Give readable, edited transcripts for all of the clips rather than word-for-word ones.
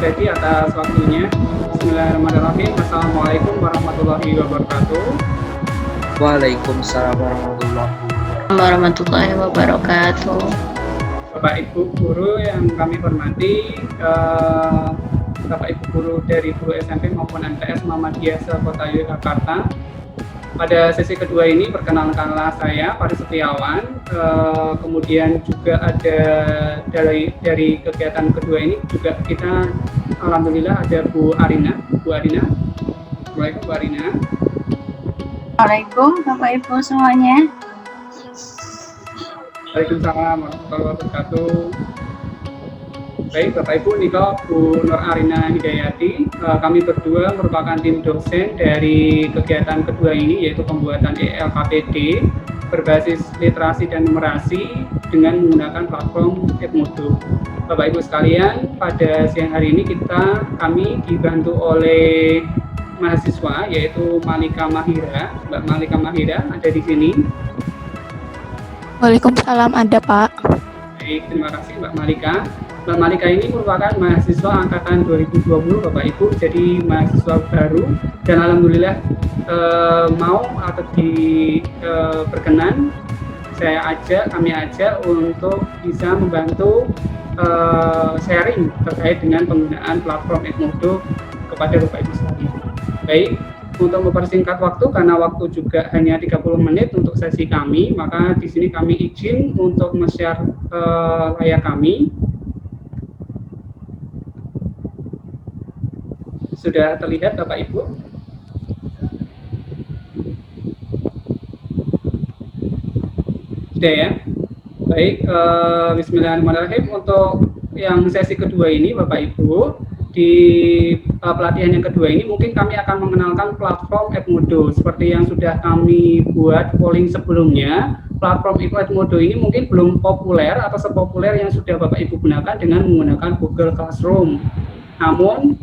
Fedi atas waktunya. Bismillahirrahmanirrahim. Assalamualaikum warahmatullahi wabarakatuh. Waalaikumsalam warahmatullahi Warahmatullahi wabarakatuh. Bapak Ibu guru yang kami hormati, Bapak Ibu guru dari guru SMP maupun MTS Muhammadiyah Kota Yogyakarta. Pada sesi kedua ini perkenalkanlah saya Farid Setiawan, kemudian juga ada dari kegiatan kedua ini juga kita alhamdulillah ada Bu Arina. Assalamualaikum Bu Arina. Assalamualaikum Bapak Ibu semuanya. Waalaikumsalam warahmatullahi wabarakatuh. Baik Bapak Ibu, Niko Bu Nur Arina Hidayati, kami berdua merupakan tim dosen dari kegiatan kedua ini, yaitu pembuatan ELKPD berbasis literasi dan numerasi dengan menggunakan platform Edmodo. Bapak Ibu sekalian, pada siang hari ini kami dibantu oleh mahasiswa yaitu Malika Mahira. Mbak Malika Mahira ada di sini. Waalaikumsalam, ada Pak. Baik, terima kasih Mbak Malika. Mbak Malika ini merupakan mahasiswa angkatan 2020 Bapak Ibu, jadi mahasiswa baru dan alhamdulillah mau atau berkenan kami ajak untuk bisa membantu sharing terkait dengan penggunaan platform Edmodo kepada Bapak Ibu sekalian. Baik, untuk mempersingkat waktu karena waktu juga hanya 30 menit untuk sesi kami, maka di sini kami izin untuk share layar kami. Sudah terlihat Bapak Ibu? Sudah ya? Baik, bismillahirrahmanirrahim. Untuk yang sesi kedua ini Bapak Ibu, di pelatihan yang kedua ini mungkin kami akan mengenalkan platform Edmodo seperti yang sudah kami buat polling sebelumnya. Platform Edmodo ini mungkin belum populer atau sepopuler yang sudah Bapak Ibu gunakan dengan menggunakan Google Classroom. Namun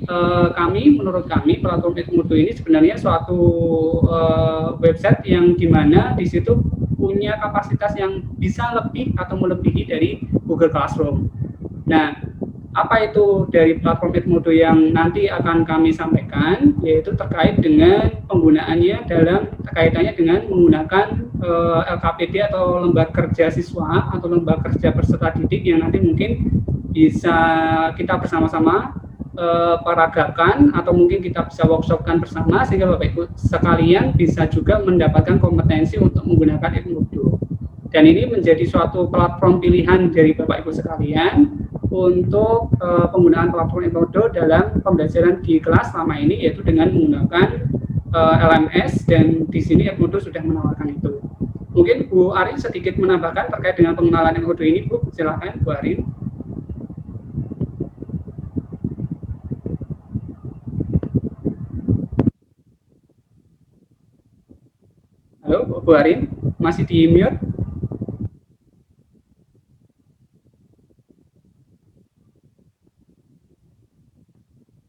menurut kami platform Edmodo ini sebenarnya suatu website yang dimana di situ punya kapasitas yang bisa lebih atau melebihi dari Google Classroom. Nah, apa itu dari platform Edmodo yang nanti akan kami sampaikan, yaitu terkait dengan penggunaannya kaitannya dengan menggunakan LKPD atau lembaga kerja siswa atau lembaga kerja peserta didik yang nanti mungkin bisa kita bersama-sama peragakan atau mungkin kita bisa workshopkan bersama sehingga Bapak Ibu sekalian bisa juga mendapatkan kompetensi untuk menggunakan Edmodo. Dan ini menjadi suatu platform pilihan dari Bapak Ibu sekalian untuk penggunaan platform Edmodo dalam pembelajaran di kelas selama ini, yaitu dengan menggunakan LMS, dan di sini Edmodo sudah menawarkan itu. Mungkin Bu Arin sedikit menambahkan terkait dengan pengenalan Edmodo ini, Bu. Silakan Bu Arin. Halo Bu Arin, masih di mute?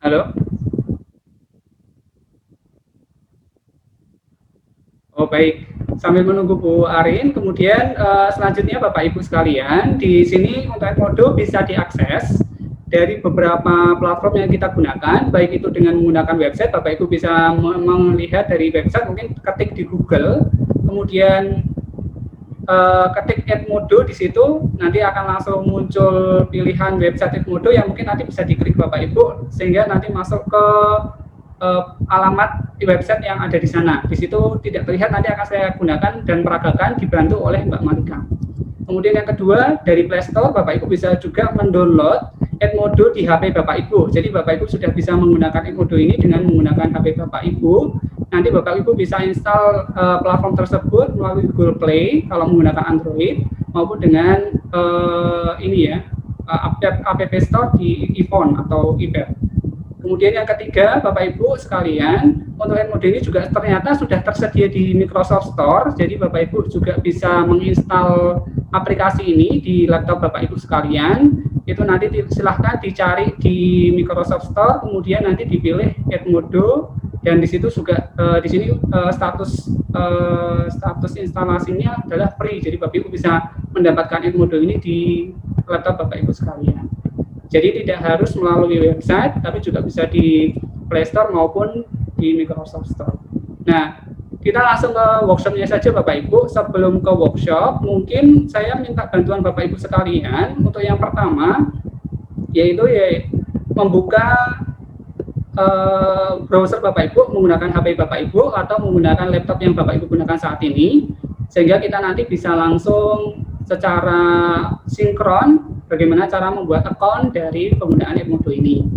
Halo? Oh baik, sambil menunggu Bu Arin, kemudian selanjutnya Bapak Ibu sekalian, di sini untuk Edmodo bisa diakses dari beberapa platform yang kita gunakan, baik itu dengan menggunakan website. Bapak Ibu bisa melihat dari website, mungkin ketik di Google, kemudian ketik Edmodo di situ, nanti akan langsung muncul pilihan website Edmodo yang mungkin nanti bisa diklik Bapak Ibu, sehingga nanti masuk ke alamat di website yang ada di sana. Di situ tidak terlihat, nanti akan saya gunakan dan peragakan dibantu oleh Mbak Malika. Kemudian yang kedua, dari Play Store Bapak Ibu bisa juga mendownload Edmodo di HP Bapak Ibu. Jadi Bapak Ibu sudah bisa menggunakan Edmodo ini dengan menggunakan HP Bapak Ibu. Nanti Bapak Ibu bisa install platform tersebut melalui Google Play kalau menggunakan Android, maupun dengan App Store di iPhone atau iPad. Kemudian yang ketiga, Bapak Ibu sekalian, untuk Edmodo ini juga ternyata sudah tersedia di Microsoft Store. Jadi Bapak Ibu juga bisa menginstal aplikasi ini di laptop Bapak Ibu sekalian. Itu nanti silahkan dicari di Microsoft Store, kemudian nanti dipilih Edmodo, dan di situ juga di sini status instalasinya adalah free. Jadi Bapak Ibu bisa mendapatkan Edmodo ini di laptop Bapak Ibu sekalian. Jadi tidak harus melalui website, tapi juga bisa di Play Store maupun di Microsoft Store. Nah, kita langsung ke workshopnya saja Bapak Ibu. Sebelum ke workshop, mungkin saya minta bantuan Bapak Ibu sekalian untuk yang pertama, yaitu membuka browser Bapak Ibu menggunakan HP Bapak Ibu atau menggunakan laptop yang Bapak Ibu gunakan saat ini, sehingga kita nanti bisa langsung secara sinkron bagaimana cara membuat account dari penggunaan Edmodo ini.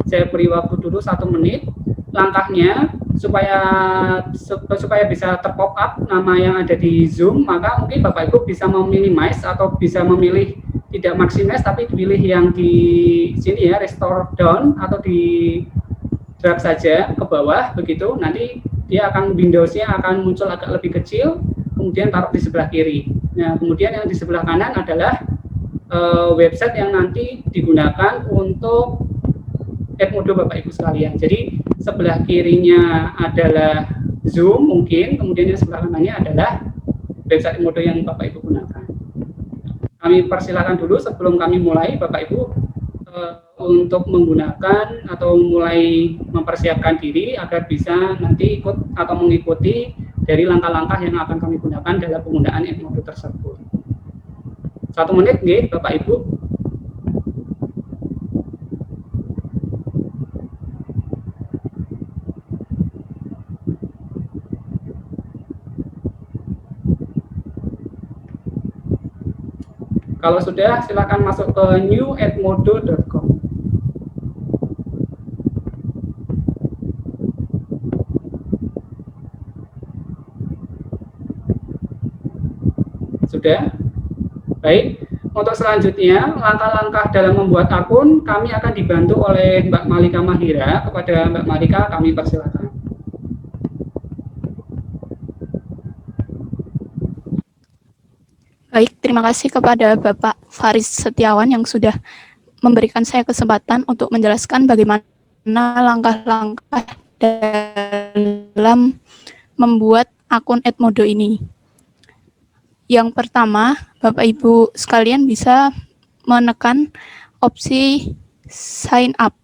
Saya beri waktu dulu 1 menit. Langkahnya supaya bisa terpop up nama yang ada di Zoom, maka mungkin Bapak Ibu bisa meminimize atau bisa memilih tidak maximize, tapi pilih yang di sini ya, restore down, atau di drag saja ke bawah begitu. Nanti dia akan Windows-nya akan muncul agak lebih kecil, kemudian taruh di sebelah kiri. Nah, kemudian yang di sebelah kanan adalah website yang nanti digunakan untuk Edmodo Bapak Ibu sekalian. Jadi sebelah kirinya adalah Zoom mungkin, kemudian yang sebelah kanannya adalah website Edmodo yang Bapak Ibu gunakan. Kami persilakan dulu sebelum kami mulai Bapak Ibu untuk menggunakan atau mulai mempersiapkan diri agar bisa nanti ikut atau mengikuti dari langkah-langkah yang akan kami gunakan dalam penggunaan Edmodo tersebut. 1 menit nih Bapak Ibu. Kalau sudah, silakan masuk ke newedmodo.com. Sudah? Baik. Untuk selanjutnya, langkah-langkah dalam membuat akun, kami akan dibantu oleh Mbak Malika Mahira. Kepada Mbak Malika, kami persilakan. Baik, terima kasih kepada Bapak Faris Setiawan yang sudah memberikan saya kesempatan untuk menjelaskan bagaimana langkah-langkah dalam membuat akun Edmodo ini. Yang pertama, Bapak Ibu sekalian bisa menekan opsi sign up.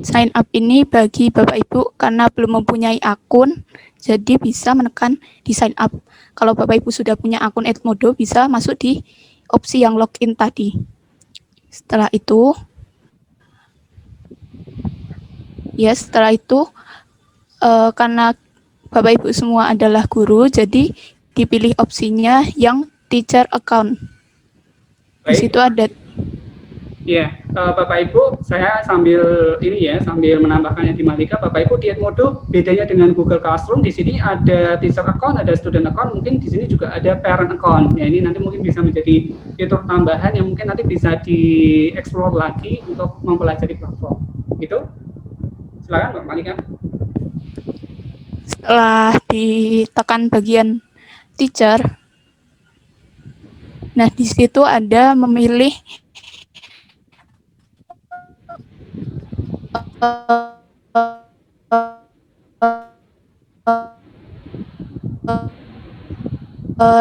Sign up ini bagi Bapak Ibu karena belum mempunyai akun, jadi bisa menekan di sign up. Kalau Bapak Ibu sudah punya akun Edmodo, bisa masuk di opsi yang login tadi. Setelah itu, karena Bapak Ibu semua adalah guru, jadi dipilih opsinya yang teacher account. Di situ ada. Ya, Bapak Ibu, saya sambil menambahkannya di Malika. Bapak Ibu, di Edmodo bedanya dengan Google Classroom, di sini ada teacher account, ada student account, mungkin di sini juga ada parent account. Ya, ini nanti mungkin bisa menjadi fitur tambahan yang mungkin nanti bisa dieksplor lagi untuk mempelajari platform. Gitu. Silakan Mbak Malika. Setelah ditekan bagian teacher, nah di situ ada memilih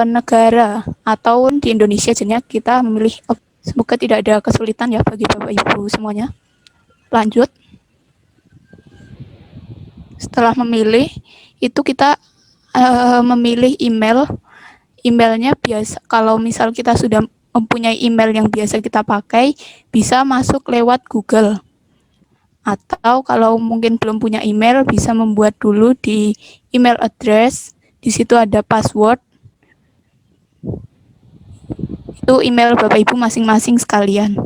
negara, atau di Indonesia jadinya kita memilih. Semoga tidak ada kesulitan ya bagi Bapak Ibu semuanya. Lanjut. Setelah memilih itu kita memilih emailnya biasa. Kalau misal kita sudah mempunyai email yang biasa kita pakai, bisa masuk lewat Google. Atau kalau mungkin belum punya email, bisa membuat dulu di email address. Di situ ada password. Itu email Bapak Ibu masing-masing sekalian.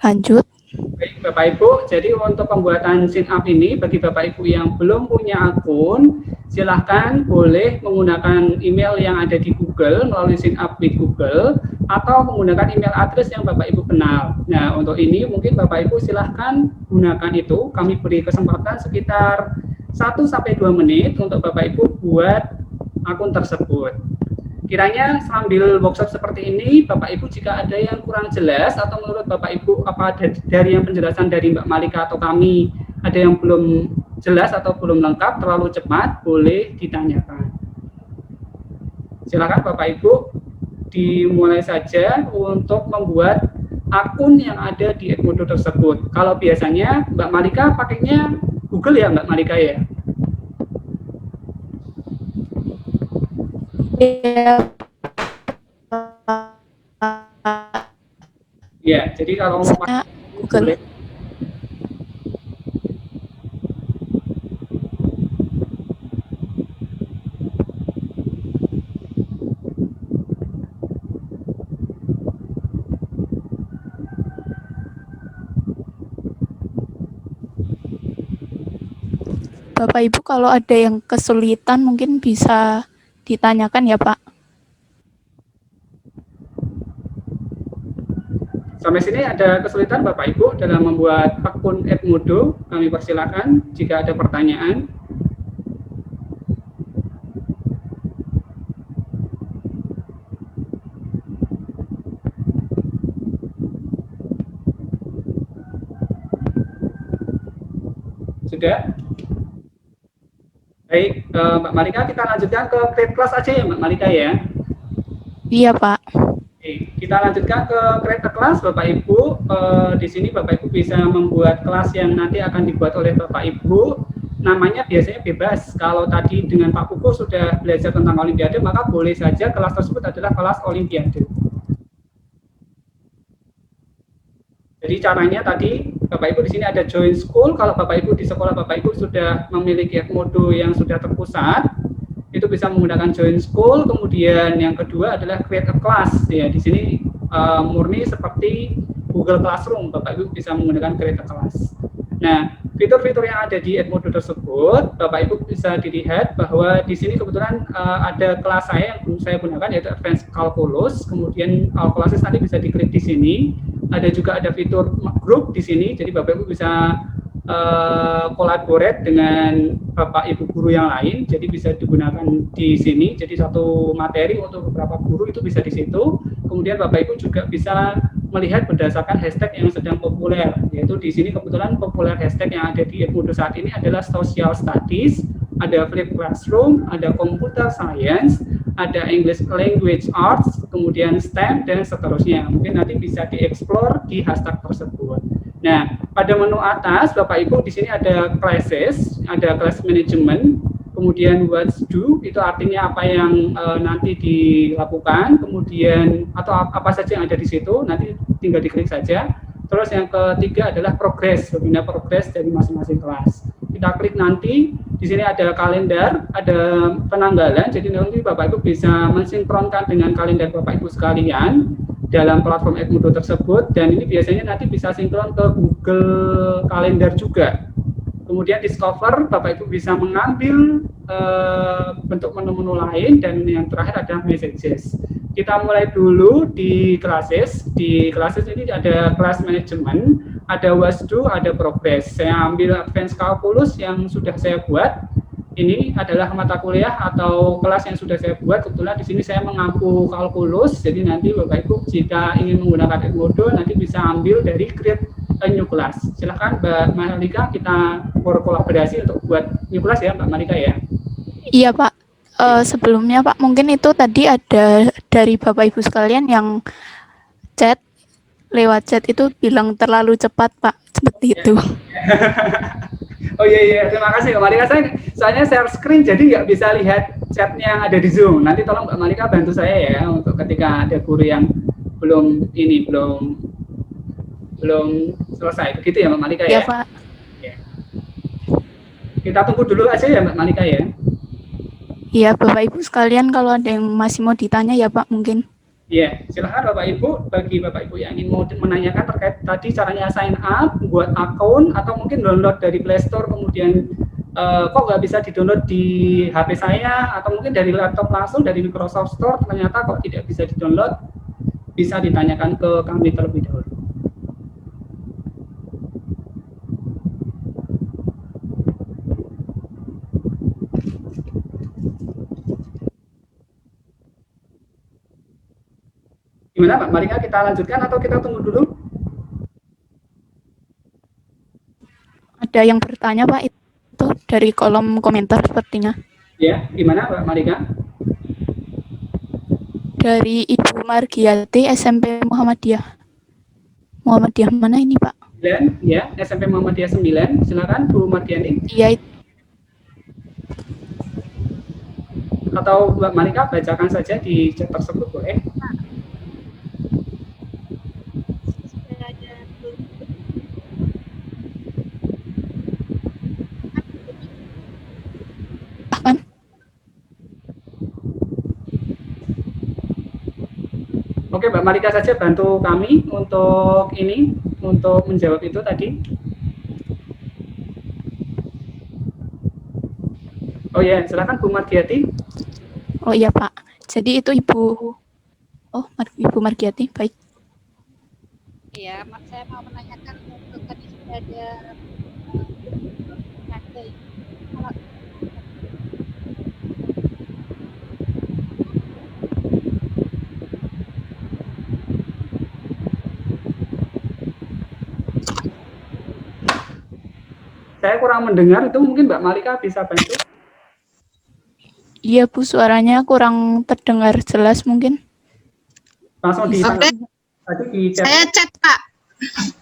Lanjut. Baik, Bapak Ibu, jadi untuk pembuatan sign up ini, bagi Bapak Ibu yang belum punya akun, silahkan boleh menggunakan email yang ada di Google, melalui sign up di Google, atau menggunakan email address yang Bapak Ibu kenal. Nah, untuk ini mungkin Bapak Ibu silahkan gunakan itu. Kami beri kesempatan sekitar 1-2 menit untuk Bapak Ibu buat akun tersebut. Kiranya sambil workshop seperti ini, Bapak Ibu jika ada yang kurang jelas atau menurut Bapak Ibu apa dari yang penjelasan dari Mbak Malika atau kami ada yang belum jelas atau belum lengkap, terlalu cepat, boleh ditanyakan. Silakan Bapak Ibu. dimulai saja untuk membuat akun yang ada di Edmodo tersebut. Kalau biasanya Mbak Malika pakainya Google ya Mbak Malika ya? Ya, Ya, jadi kalau mau saya pakai Google. boleh. Bapak Ibu kalau ada yang kesulitan mungkin bisa ditanyakan ya Pak. Sampai sini ada kesulitan Bapak Ibu dalam membuat akun Edmodo? Kami persilakan jika ada pertanyaan. Sudah? Baik, Mbak Malika, kita lanjutkan ke create class aja ya Mbak Malika ya. Iya Pak. Oke, kita lanjutkan ke create a class Bapak Ibu. Di sini Bapak Ibu bisa membuat kelas yang nanti akan dibuat oleh Bapak Ibu. Namanya biasanya bebas. Kalau tadi dengan Pak Pugu sudah belajar tentang Olimpiade, maka boleh saja kelas tersebut adalah kelas Olimpiade. Jadi caranya tadi Bapak Ibu di sini ada join school. Kalau Bapak Ibu di sekolah Bapak Ibu sudah memiliki Edmodo yang sudah terpusat, itu bisa menggunakan join school. Kemudian yang kedua adalah create a class. Ya, di sini murni seperti Google Classroom. Bapak Ibu bisa menggunakan create a class. Nah, fitur-fitur yang ada di Edmodo tersebut, Bapak Ibu bisa dilihat bahwa di sini kebetulan ada kelas saya yang saya gunakan yaitu Advanced Calculus. Kemudian Calculus nanti bisa diklik di sini. Ada juga ada fitur grup di sini, jadi Bapak Ibu bisa collaborate dengan Bapak Ibu guru yang lain, jadi bisa digunakan di sini. Jadi satu materi untuk beberapa guru itu bisa di situ. Kemudian Bapak Ibu juga bisa melihat berdasarkan hashtag yang sedang populer, yaitu di sini kebetulan populer hashtag yang ada di Edmodo saat ini adalah social studies, ada flipped classroom, ada computer science, ada English language arts, kemudian STEM dan seterusnya. Mungkin nanti bisa dieksplor di hashtag tersebut. Nah, pada menu atas Bapak Ibu di sini ada classes, ada class management, kemudian what's do itu artinya apa yang nanti dilakukan, kemudian atau apa saja yang ada di situ, nanti tinggal diklik saja. Terus yang ketiga adalah progress, bagaimana progress dari masing-masing kelas. Kita klik nanti, di sini ada kalender, ada penanggalan, jadi nanti Bapak Ibu bisa mensinkronkan dengan kalender Bapak Ibu sekalian dalam platform Edmodo tersebut, dan ini biasanya nanti bisa sinkron ke Google Kalender juga. Kemudian discover, Bapak Ibu bisa mengambil bentuk menu-menu lain, dan yang terakhir adalah messages. Kita mulai dulu di classes. Di classes ini ada class management, ada what's do, ada progress. Saya ambil Advanced Calculus yang sudah saya buat. Ini adalah mata kuliah atau kelas yang sudah saya buat. Kebetulan di sini saya mengampu kalkulus, jadi nanti Bapak Ibu jika ingin menggunakan Edmodo nanti bisa ambil dari create a new class. Silahkan Mbak Malika, kita berkolaborasi untuk buat new class ya Mbak Malika ya. Iya Pak. Sebelumnya Pak, mungkin itu tadi ada dari Bapak Ibu sekalian yang chat lewat chat itu bilang terlalu cepat Pak, seperti itu. Oh iya, terima kasih Mbak Malika. Soalnya share screen jadi nggak bisa lihat chatnya yang ada di Zoom. Nanti tolong Mbak Malika bantu saya ya untuk ketika ada guru yang belum selesai. Begitu ya Mbak Malika ya? Iya Pak. Ya. Kita tunggu dulu aja ya Mbak Malika ya. Iya Bapak Ibu sekalian kalau ada yang masih mau ditanya ya Pak mungkin. Ya, silahkan Bapak Ibu, bagi Bapak Ibu yang ingin mau menanyakan terkait tadi caranya sign up, buat akun, atau mungkin download dari Play Store, kemudian kok nggak bisa di-download di HP saya, atau mungkin dari laptop langsung dari Microsoft Store, ternyata kok tidak bisa di-download, bisa ditanyakan ke kami terlebih dahulu. Gimana Mbak Malika, kita lanjutkan atau kita tunggu dulu? Ada yang bertanya Pak itu dari kolom komentar sepertinya. Ya, gimana Mbak Malika? dari Ibu Margiati SMP Muhammadiyah. Muhammadiyah mana ini, Pak? 9, ya, SMP Muhammadiyah 9. Silakan Bu Margiani. Iya, Atau Mbak Malika bacakan saja di chat tersebut boleh. kan? Oke, Mbak Malika saja bantu kami untuk ini, untuk menjawab itu tadi. Oh ya, silakan Bu Margiati. Oh iya, Pak. Jadi itu Ibu Margiati, baik. Iya, saya mau menanyakan untuk tadi sudah ada kalau Saya kurang mendengar, itu mungkin Mbak Malika bisa bantu. Iya, Bu, suaranya kurang terdengar jelas mungkin. Langsung di Oke, tadi di chat. saya chat Pak,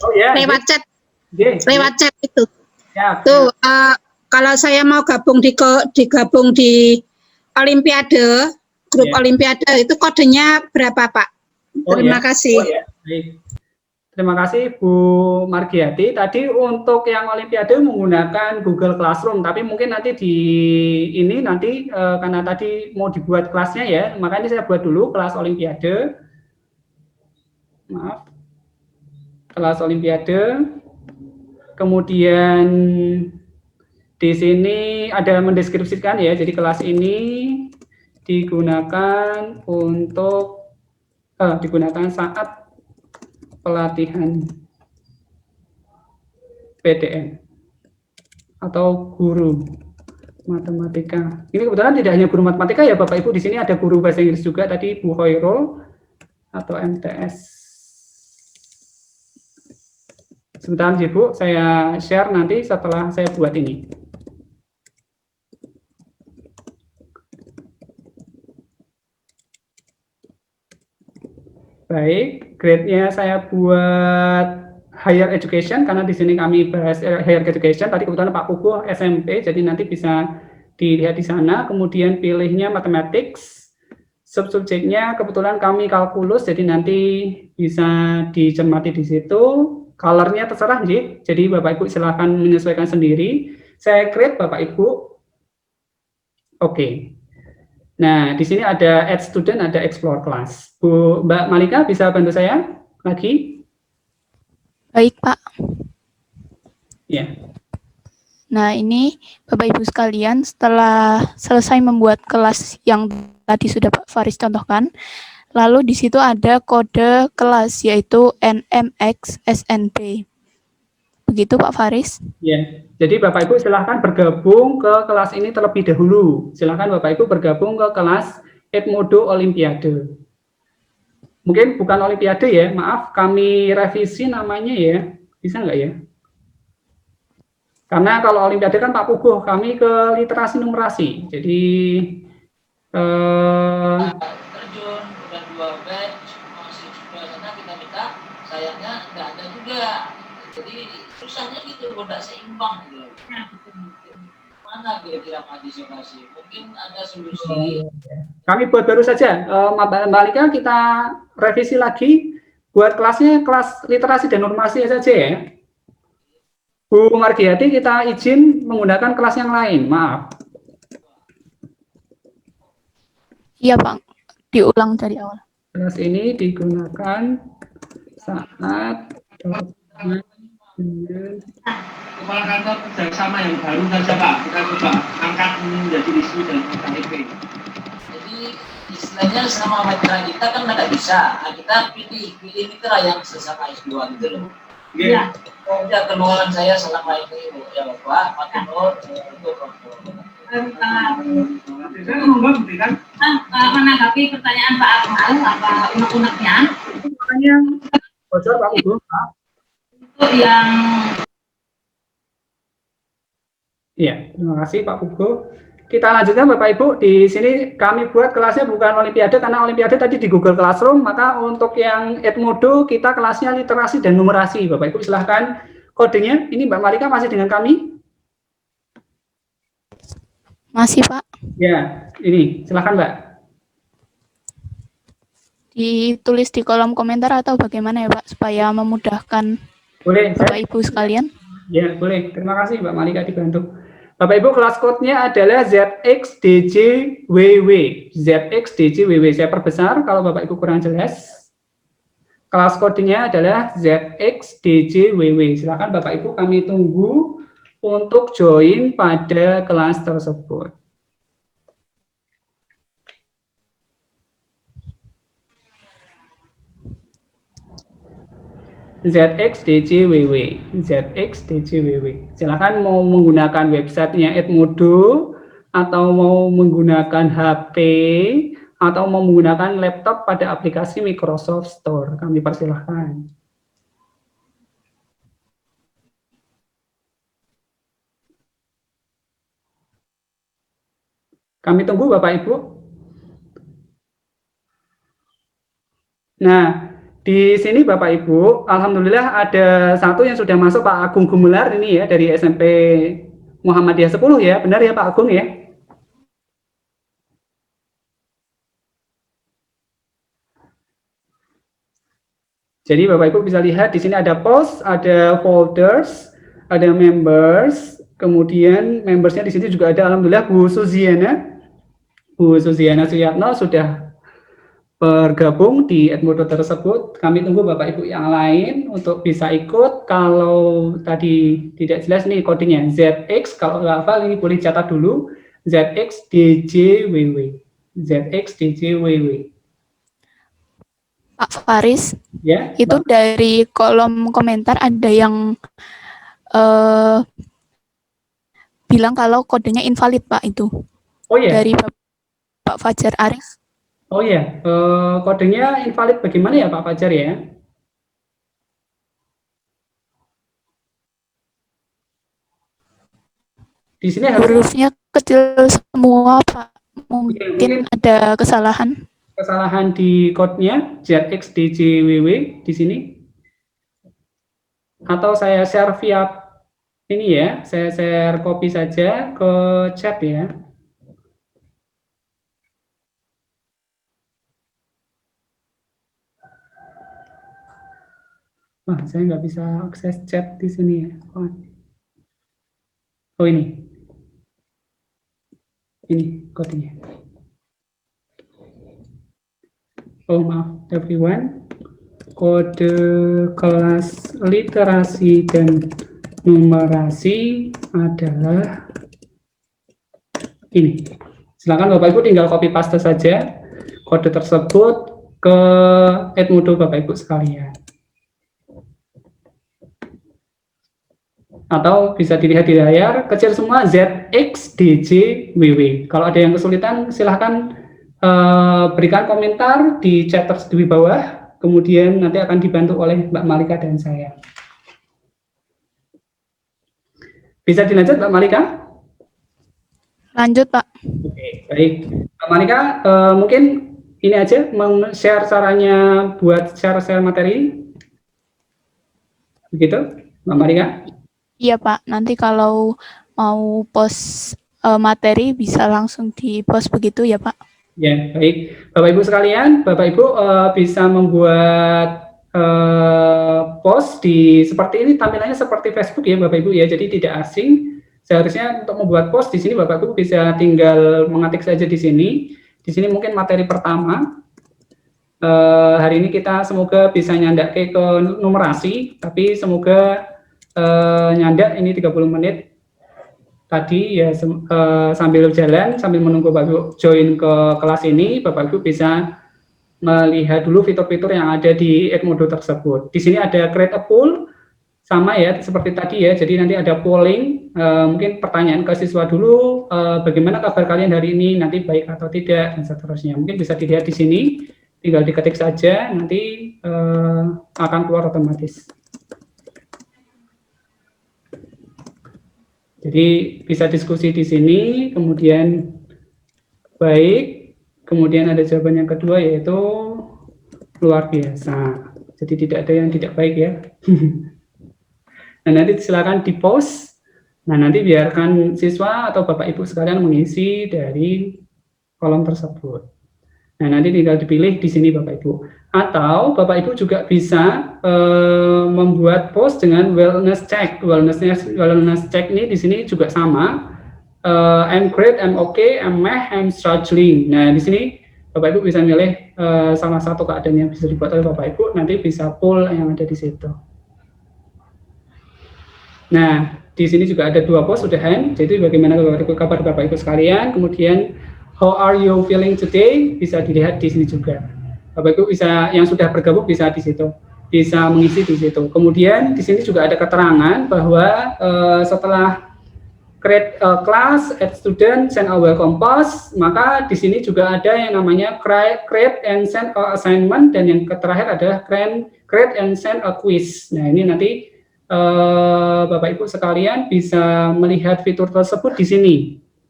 Oh ya, lewat chat, G. lewat chat itu. Ya, Tuh, kalau saya mau digabung di Olimpiade, grup Ya. Olimpiade itu kodenya berapa Pak? Terima kasih. Oh, ya. Baik. Terima kasih Bu Margiati. Tadi untuk yang Olimpiade menggunakan Google Classroom, tapi mungkin nanti karena tadi mau dibuat kelasnya ya, makanya saya buat dulu kelas Olimpiade. Maaf. Kelas Olimpiade. Kemudian di sini ada mendeskripsikan ya, jadi kelas ini digunakan saat pelatihan PTN atau guru matematika. Ini kebetulan tidak hanya guru matematika ya Bapak Ibu, di sini ada guru bahasa Inggris juga tadi Bu Hoirul atau MTS. Sebentar Bu, saya share nanti setelah saya buat ini. Baik, grade-nya saya buat higher education karena di sini kami bahas higher education. Tadi kebetulan Pak Pugu SMP, jadi nanti bisa dilihat di sana. Kemudian pilihnya mathematics, subjeknya kebetulan kami kalkulus, jadi nanti bisa dicermati di situ. Colornya terserah, jadi Bapak Ibu silahkan menyesuaikan sendiri. Saya create Bapak Ibu. Oke. Nah, di sini ada add student, ada explore class. Bu Mbak Malika bisa bantu saya lagi? Baik, Pak. Ya. Nah, ini Bapak Ibu sekalian, setelah selesai membuat kelas yang tadi sudah Pak Faris contohkan, lalu di situ ada kode kelas yaitu NMXSNP. Begitu Pak Faris? Ya. Jadi Bapak Ibu silahkan bergabung ke kelas ini terlebih dahulu. Silahkan Bapak Ibu bergabung ke kelas Edmodo Olimpiade. Mungkin bukan Olimpiade ya, maaf kami revisi namanya ya. Bisa nggak ya? Karena kalau Olimpiade kan Pak Puguh, kami ke literasi numerasi. Jadi terjun udah 2 batch masih juga sana kita minta, sayangnya nggak ada juga, jadi susahnya gitu, nggak seimbang gitu. Mana kira-kira partisipasi? Mungkin ada solusi. Kami buat baru saja, Mbak Malika, kita revisi lagi buat kelasnya kelas literasi dan normasi saja ya. Bu Margiati kita izin menggunakan kelas yang lain, maaf. Iya Pak, diulang dari awal. Kelas ini digunakan saat Kepala kantor kerjasama yang baru saja Pak, kita coba angkat menjadi isu dan KIP. Jadi istilahnya sama mitra kita kan nggak bisa, nah, kita pilih mitra yang sesama S2 gitu loh. Iya. Ya, kenalan saya selama ini ya Bapak, Pak Nur, untuk menanggapi pertanyaan Pak Akmal, apa unek-uneknya? Pertanyaan bocor Pak Ugo, Pak. Itu yang Iya, terima kasih Pak Ugo. kita lanjutkan Bapak Ibu. Di sini kami buat kelasnya bukan Olimpiade, karena Olimpiade tadi di Google Classroom, maka untuk yang Edmodo kita kelasnya literasi dan numerasi. Bapak Ibu silahkan kodenya. Ini Mbak Malika masih dengan kami? Masih, Pak. Ya, ini silahkan Mbak. Ditulis di kolom komentar atau bagaimana ya Pak, supaya memudahkan Boleh, Bapak Ibu sekalian? Ya, boleh. Terima kasih Mbak Malika dibantu. Bapak Ibu, kelas code-nya adalah ZXDJWW. ZXDJWW. Saya perbesar kalau Bapak Ibu kurang jelas. Kelas kodenya adalah ZXDJWW. Silakan Bapak Ibu, kami tunggu untuk join pada kelas tersebut. ZXDJWW. ZXDJWW. Silakan mau menggunakan websitenya Edmodo, atau mau menggunakan HP, atau mau menggunakan laptop pada aplikasi Microsoft Store. Kami persilahkan. Kami tunggu Bapak Ibu. Nah, di sini Bapak Ibu, alhamdulillah ada satu yang sudah masuk, Pak Agung Gumelar ini ya, dari SMP Muhammadiyah 10 ya. Benar ya Pak Agung ya? Jadi Bapak Ibu bisa lihat di sini ada post, ada folders, ada members, kemudian membersnya di sini juga ada alhamdulillah Bu Suziana Suyatno sudah bergabung di Edmodo tersebut. Kami tunggu Bapak Ibu yang lain untuk bisa ikut. Kalau tadi tidak jelas nih kodenya ZX, kalau nggak hafal ini boleh catat dulu, ZXDJWW. ZXDJWW. Pak Faris, Ya, itu dari kolom komentar ada yang bilang kalau kodenya invalid Pak itu. Oh ya. Dari Pak Fajar Arif. Oh ya, kodenya invalid bagaimana ya Pak Fajar ya? Di sini hurufnya kecil semua Pak. Mungkin ada kesalahan. Kesalahan di kodenya ZXDJWW di sini. Atau saya share via ini ya, saya share copy saja ke chat ya. Wah, saya nggak bisa akses chat di sini ya. Oh ini kodenya. Oh maaf everyone, kode kelas literasi dan numerasi adalah ini. Silakan Bapak Ibu tinggal copy paste saja kode tersebut ke Edmodo Bapak Ibu sekalian. Atau bisa dilihat di layar, kecil semua ZXDJWW. Kalau ada yang kesulitan, silahkan berikan komentar di chat di bawah, kemudian nanti akan dibantu oleh Mbak Malika dan saya. Bisa dilanjut Mbak Malika? Lanjut Pak. Oke, baik. Mbak Malika, mungkin ini aja, share caranya buat share materi. Begitu, Mbak Malika? Iya Pak, nanti kalau mau post materi bisa langsung di post begitu ya Pak? Ya, baik. Bapak Ibu sekalian, Bapak Ibu bisa membuat post di seperti ini, tampilannya seperti Facebook ya Bapak Ibu ya, jadi tidak asing. Seharusnya untuk membuat post di sini Bapak Ibu bisa tinggal mengetik saja di sini. Di sini mungkin materi pertama. Hari ini kita semoga bisa nyandak ke numerasi, tapi semoga nyandak ini 30 menit tadi ya, sambil jalan, sambil menunggu Bapak Ibu join ke kelas ini, Bapak Ibu bisa melihat dulu fitur-fitur yang ada di Edmodo tersebut. Di sini ada create a poll, sama ya seperti tadi ya, jadi nanti ada polling, mungkin pertanyaan ke siswa dulu, bagaimana kabar kalian hari ini, nanti baik atau tidak, dan seterusnya. Mungkin bisa dilihat di sini, tinggal diketik saja, nanti akan keluar otomatis. Jadi bisa diskusi di sini, kemudian baik, kemudian ada jawaban yang kedua yaitu luar biasa. Jadi tidak ada yang tidak baik ya. Nah, nanti silakan di-post. Nah, nanti biarkan siswa atau Bapak Ibu sekalian mengisi dari kolom tersebut. Nah, nanti tinggal dipilih di sini Bapak Ibu. Atau Bapak Ibu juga bisa membuat post dengan wellness check. Wellness check ini di sini juga sama. I'm great, I'm okay, I'm meh, I'm struggling. Nah, di sini Bapak Ibu bisa milih salah satu keadaan yang bisa dibuat oleh Bapak Ibu, nanti bisa poll yang ada di situ. Nah, di sini juga ada 2 post udahan. Jadi bagaimana kabar Bapak Ibu sekalian, kemudian how are you feeling today, bisa dilihat di sini juga. Bapak Ibu bisa yang sudah bergabung bisa di situ, bisa mengisi di situ. Kemudian di sini juga ada keterangan bahwa setelah create a class, add student, send a welcome post, maka di sini juga ada yang namanya create and send a assignment, dan yang terakhir adalah create and send a quiz. Nah, ini nanti Bapak Ibu sekalian bisa melihat fitur tersebut di sini.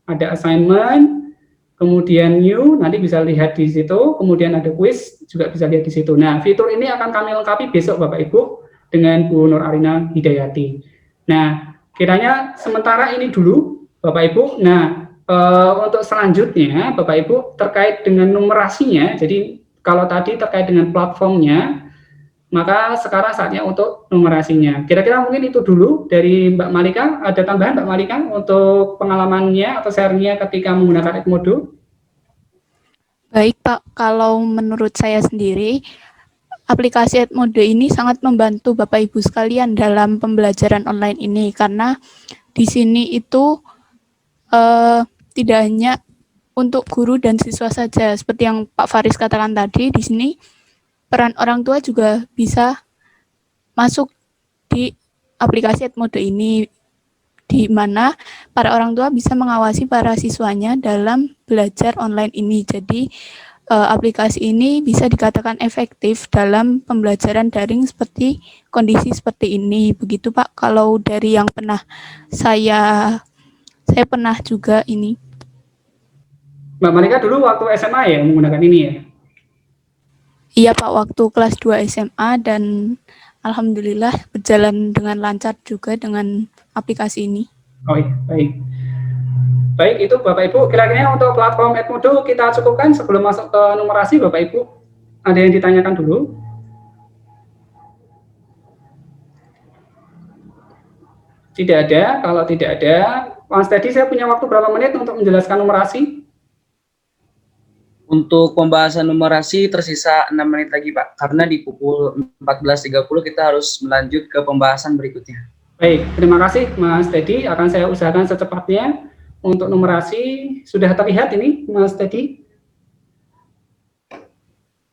Ada assignment, kemudian new, nanti bisa lihat di situ, kemudian ada quiz, juga bisa lihat di situ. Nah, fitur ini akan kami lengkapi besok Bapak Ibu dengan Bu Nur Arina Hidayati. Nah, kiranya sementara ini dulu Bapak Ibu. Nah, untuk selanjutnya Bapak Ibu terkait dengan numerasinya, jadi kalau tadi terkait dengan platformnya, maka sekarang saatnya untuk numerasinya. Kira-kira mungkin itu dulu dari Mbak Malika. Ada tambahan Mbak Malika untuk pengalamannya atau share-nya ketika menggunakan Edmodo? Baik Pak, kalau menurut saya sendiri, aplikasi Edmodo ini sangat membantu Bapak Ibu sekalian dalam pembelajaran online ini, karena di sini itu tidak hanya untuk guru dan siswa saja, seperti yang Pak Faris katakan tadi. Di sini peran orang tua juga bisa masuk di aplikasi Edmodo ini, di mana para orang tua bisa mengawasi para siswanya dalam belajar online ini. Jadi aplikasi ini bisa dikatakan efektif dalam pembelajaran daring seperti kondisi seperti ini. Begitu Pak, kalau dari yang pernah saya pernah juga ini. Mbak Malika dulu waktu SMA ya menggunakan ini ya? Iya Pak, waktu kelas 2 SMA, dan alhamdulillah berjalan dengan lancar juga dengan aplikasi ini. Oh iya, baik. Baik, itu Bapak Ibu. Kira-kira untuk platform Edmodo kita cukupkan sebelum masuk ke numerasi Bapak Ibu. Ada yang ditanyakan dulu? Tidak ada. Kalau tidak ada, Mas Teddy, saya punya waktu berapa menit untuk menjelaskan numerasi? Untuk pembahasan numerasi tersisa 6 menit lagi Pak, karena di pukul 14.30 kita harus melanjut ke pembahasan berikutnya. Baik, terima kasih Mas Teddy, akan saya usahakan secepatnya. Untuk numerasi, sudah terlihat ini Mas Teddy?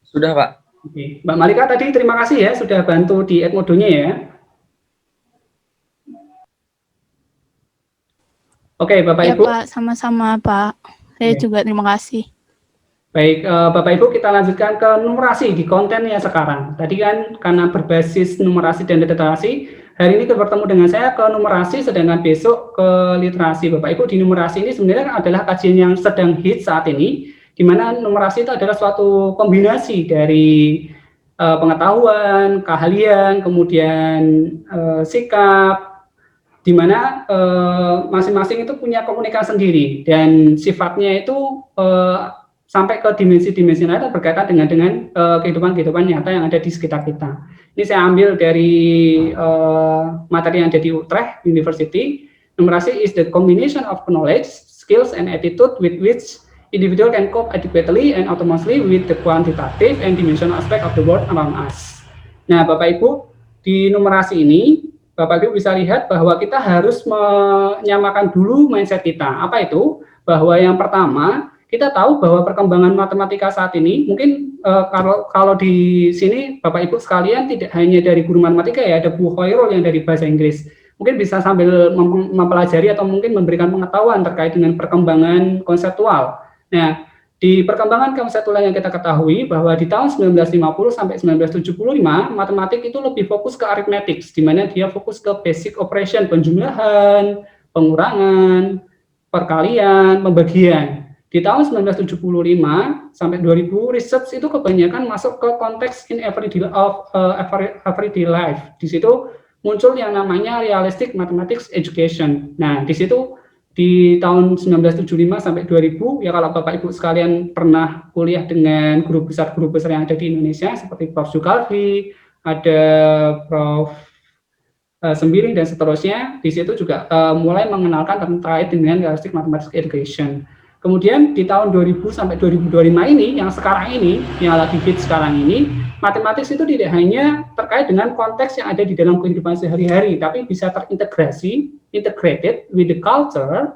Sudah Pak. Oke. Mbak Malika tadi terima kasih ya, sudah bantu di Edmodo-nya ya. Oke, Bapak Ya Ibu. Pak, sama-sama Pak. Saya juga terima kasih. Baik, Bapak Ibu, kita lanjutkan ke numerasi di kontennya sekarang. Tadi kan karena berbasis numerasi dan literasi, hari ini kita bertemu dengan saya ke numerasi, sedangkan besok ke literasi. Bapak Ibu, di numerasi ini sebenarnya adalah kajian yang sedang hit saat ini, di mana numerasi itu adalah suatu kombinasi dari pengetahuan, keahlian, kemudian sikap, di mana masing-masing itu punya komunikasi sendiri, dan sifatnya itu sampai ke dimensi-dimensi lain berkaitan dengan kehidupan nyata yang ada di sekitar kita. Ini saya ambil dari materi yang ada di Utrecht University. Numerasi is the combination of knowledge, skills, and attitude with which individual can cope adequately and autonomously with the quantitative and dimensional aspect of the world around us. Nah, Bapak Ibu, di numerasi ini, Bapak Ibu bisa lihat bahwa kita harus menyamakan dulu mindset kita. Apa itu? Bahwa yang pertama, kita tahu bahwa perkembangan matematika saat ini, mungkin kalau di sini Bapak Ibu sekalian tidak hanya dari guru matematika ya, ada Bu Khairul yang dari bahasa Inggris. Mungkin bisa sambil mempelajari atau mungkin memberikan pengetahuan terkait dengan perkembangan konseptual. Nah, di perkembangan konseptual yang kita ketahui bahwa di tahun 1950 sampai 1975, matematik itu lebih fokus ke arithmetic, di mana dia fokus ke basic operation, penjumlahan, pengurangan, perkalian, pembagian. Di tahun 1975 sampai 2000, research itu kebanyakan masuk ke konteks in everyday life. Di situ muncul yang namanya realistic mathematics education. Nah, di situ di tahun 1975 sampai 2000, ya kalau Bapak Ibu sekalian pernah kuliah dengan guru besar yang ada di Indonesia, seperti Prof. Zulkarfi, ada Prof. Sembiring dan seterusnya, di situ juga mulai mengenalkan terkait dengan realistic mathematics education. Kemudian di tahun 2000 sampai 2025 ini, yang sekarang ini, yang lagi hit sekarang ini, matematik itu tidak hanya terkait dengan konteks yang ada di dalam kehidupan sehari-hari, tapi bisa terintegrasi, integrated with the culture,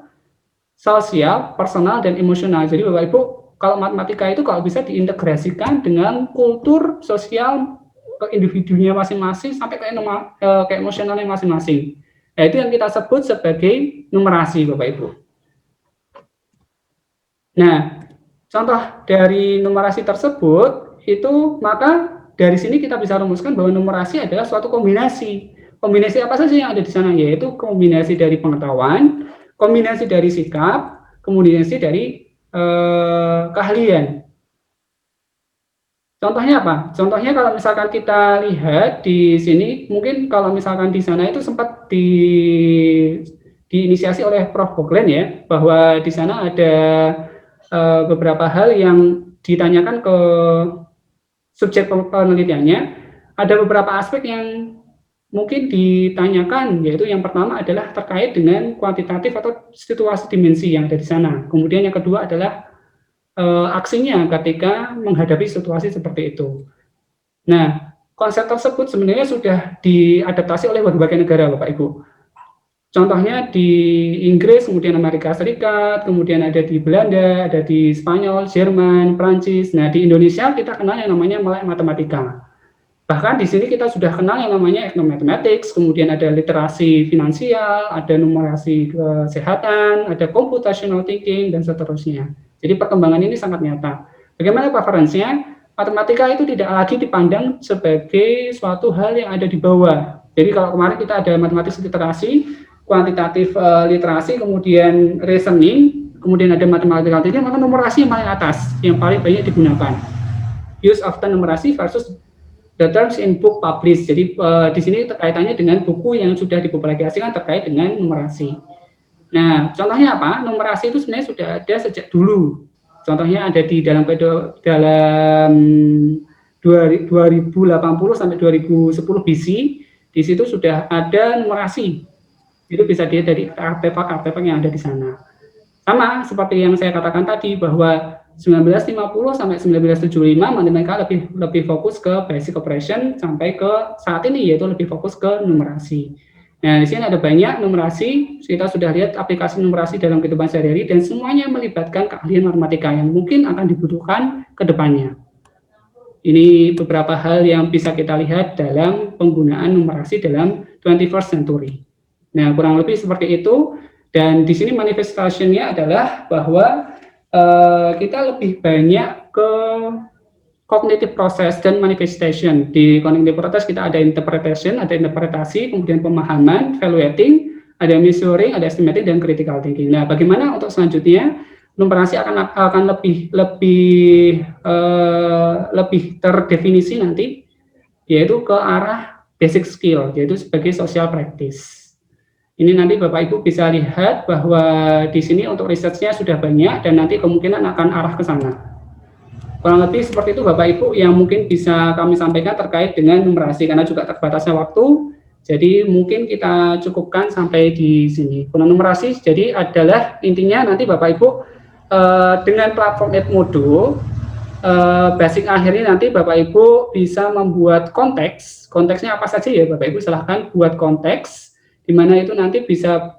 sosial, personal, dan emosional. Jadi Bapak Ibu, kalau matematika itu kalau bisa diintegrasikan dengan kultur sosial ke individunya masing-masing sampai ke emosionalnya masing-masing. Nah, itu yang kita sebut sebagai numerasi, Bapak Ibu. Nah, contoh dari numerasi tersebut itu, maka dari sini kita bisa rumuskan bahwa numerasi adalah suatu kombinasi. Kombinasi apa saja yang ada di sana? Yaitu kombinasi dari pengetahuan, kombinasi dari sikap, kombinasi dari keahlian. Contohnya apa? Contohnya kalau misalkan kita lihat di sini, mungkin kalau misalkan di sana itu sempat diinisiasi oleh Prof. Goglen ya, bahwa di sana ada beberapa hal yang ditanyakan ke subjek penelitiannya. Ada beberapa aspek yang mungkin ditanyakan, yaitu yang pertama adalah terkait dengan kuantitatif atau situasi dimensi yang ada di sana. Kemudian yang kedua adalah aksinya ketika menghadapi situasi seperti itu. Nah, konsep tersebut sebenarnya sudah diadaptasi oleh berbagai negara, Bapak Ibu. Contohnya di Inggris, kemudian Amerika Serikat, kemudian ada di Belanda, ada di Spanyol, Jerman, Prancis. Nah, di Indonesia kita kenal yang namanya melek matematika. Bahkan di sini kita sudah kenal yang namanya ethnomathematics, kemudian ada literasi finansial, ada numerasi kesehatan, ada computational thinking, dan seterusnya. Jadi perkembangan ini sangat nyata. Bagaimana preferensinya? Matematika itu tidak lagi dipandang sebagai suatu hal yang ada di bawah. Jadi kalau kemarin kita ada matematik literasi, kuantitatif literasi, kemudian reasoning, kemudian ada mathematical thinking, maka numerasi yang paling atas, yang paling banyak digunakan. Use of the numerasi versus the terms in book published. Jadi di sini kaitannya dengan buku yang sudah dipublikasikan terkait dengan numerasi. Nah, contohnya apa? Numerasi itu sebenarnya sudah ada sejak dulu. Contohnya ada di dalam 2080 sampai 2010 BC, di situ sudah ada numerasi. Itu bisa dilihat dari artefak-artefak yang ada di sana. Sama seperti yang saya katakan tadi, bahwa 1950 sampai 1975 matematika lebih fokus ke basic operation, sampai ke saat ini yaitu lebih fokus ke numerasi. Nah, di sini ada banyak numerasi, kita sudah lihat aplikasi numerasi dalam kehidupan sehari-hari, dan semuanya melibatkan keahlian matematika yang mungkin akan dibutuhkan ke depannya. Ini beberapa hal yang bisa kita lihat dalam penggunaan numerasi dalam 21st century. Nah, kurang lebih seperti itu, dan di sini manifestasinya adalah bahwa kita lebih banyak ke cognitive process dan manifestation. Di cognitive process kita ada interpretation, ada interpretasi, kemudian pemahaman, evaluating, ada measuring, ada estimating, dan critical thinking. Nah, bagaimana untuk selanjutnya? Numerasi akan lebih terdefinisi nanti, yaitu ke arah basic skill, yaitu sebagai social practice. Ini nanti Bapak Ibu bisa lihat bahwa di sini untuk risetnya sudah banyak, dan nanti kemungkinan akan arah ke sana. Kurang lebih seperti itu Bapak Ibu yang mungkin bisa kami sampaikan terkait dengan numerasi, karena juga terbatasnya waktu. Jadi mungkin kita cukupkan sampai di sini. Numerasi jadi adalah intinya nanti Bapak Ibu dengan platform Edmodo, basic akhirnya nanti Bapak Ibu bisa membuat konteks. Konteksnya apa saja ya Bapak Ibu, silahkan buat konteks, di mana itu nanti bisa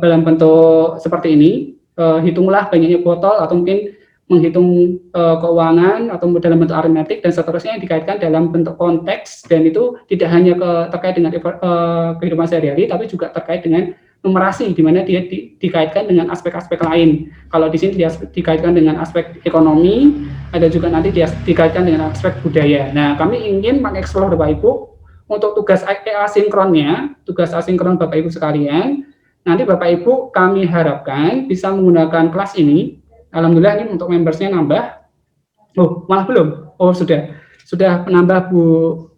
dalam bentuk seperti ini, hitunglah banyaknya botol, atau mungkin menghitung keuangan, atau dalam bentuk aritmetik, dan seterusnya yang dikaitkan dalam bentuk konteks, dan itu tidak hanya terkait dengan kehidupan sehari-hari, tapi juga terkait dengan numerasi, di mana dia dikaitkan dengan aspek-aspek lain. Kalau di sini dia dikaitkan dengan aspek ekonomi, ada juga nanti dia dikaitkan dengan aspek budaya. Nah, kami ingin mengeksplor Bapak Ibu untuk tugas asinkronnya, tugas asinkron Bapak Ibu sekalian, nanti Bapak Ibu kami harapkan bisa menggunakan kelas ini. Alhamdulillah ini untuk membersnya nambah. Oh, malah belum. Oh, sudah menambah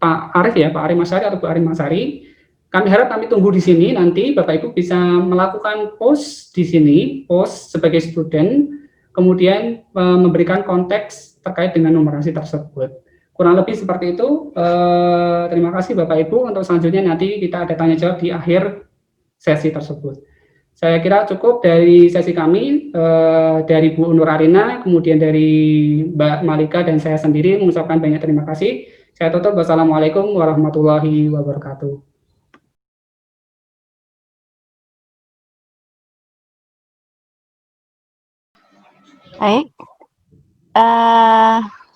Pak Arif ya, Pak Arif Masari atau Bu Arif Masari. Kami harap kami tunggu di sini nanti Bapak Ibu bisa melakukan post di sini, post sebagai student, kemudian memberikan konteks terkait dengan numerasi tersebut. Kurang lebih seperti itu. Terima kasih Bapak Ibu. Untuk selanjutnya nanti kita ada tanya jawab di akhir sesi tersebut. Saya kira cukup dari sesi kami, dari Bu Nur Arina, kemudian dari Mbak Malika dan saya sendiri mengucapkan banyak terima kasih. Saya tutup. Wassalamualaikum warahmatullahi wabarakatuh. Baik,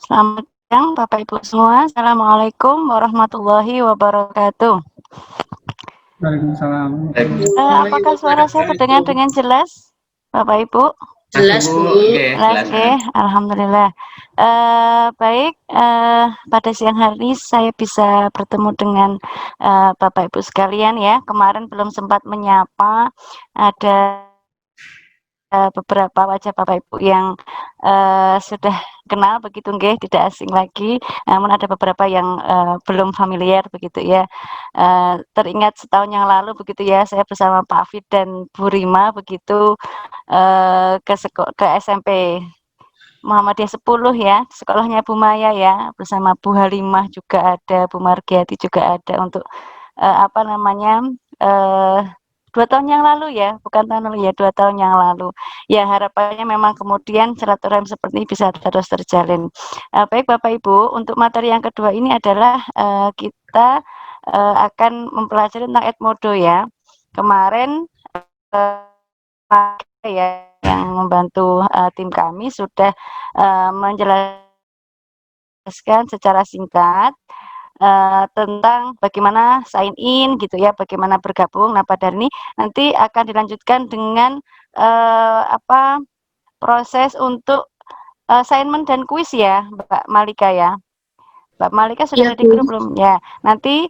selamat siang Bapak Ibu semua. Assalamualaikum warahmatullahi wabarakatuh. Waalaikumsalam. Apakah suara saya terdengar dengan jelas, Bapak Ibu? Jelas, Bu. Jelas, alhamdulillah. Baik, pada siang hari saya bisa bertemu dengan Bapak Ibu sekalian ya. Kemarin belum sempat menyapa, ada beberapa wajah Bapak Ibu yang sudah kenal begitu nggih, tidak asing lagi, namun ada beberapa yang belum familiar begitu ya. Teringat setahun yang lalu begitu ya, saya bersama Pak Afid dan Bu Rima begitu ke SMP Muhammadiyah 10 ya, sekolahnya Bu Maya ya, bersama Bu Halimah juga ada, Bu Margiati juga ada untuk 2 tahun yang lalu ya, bukan tahun lalu ya, 2 tahun yang lalu. Ya harapannya memang kemudian silaturahim seperti ini bisa terus terjalin. Baik Bapak Ibu, untuk materi yang kedua ini adalah kita akan mempelajari tentang Edmodo ya. Kemarin ya yang membantu tim kami sudah menjelaskan secara singkat tentang bagaimana sign in gitu ya, bagaimana bergabung. Nah pada hari ini nanti akan dilanjutkan dengan proses untuk assignment dan kuis ya, Mbak Malika ya. Mbak Malika sudah ada di grup belum? Ya, nanti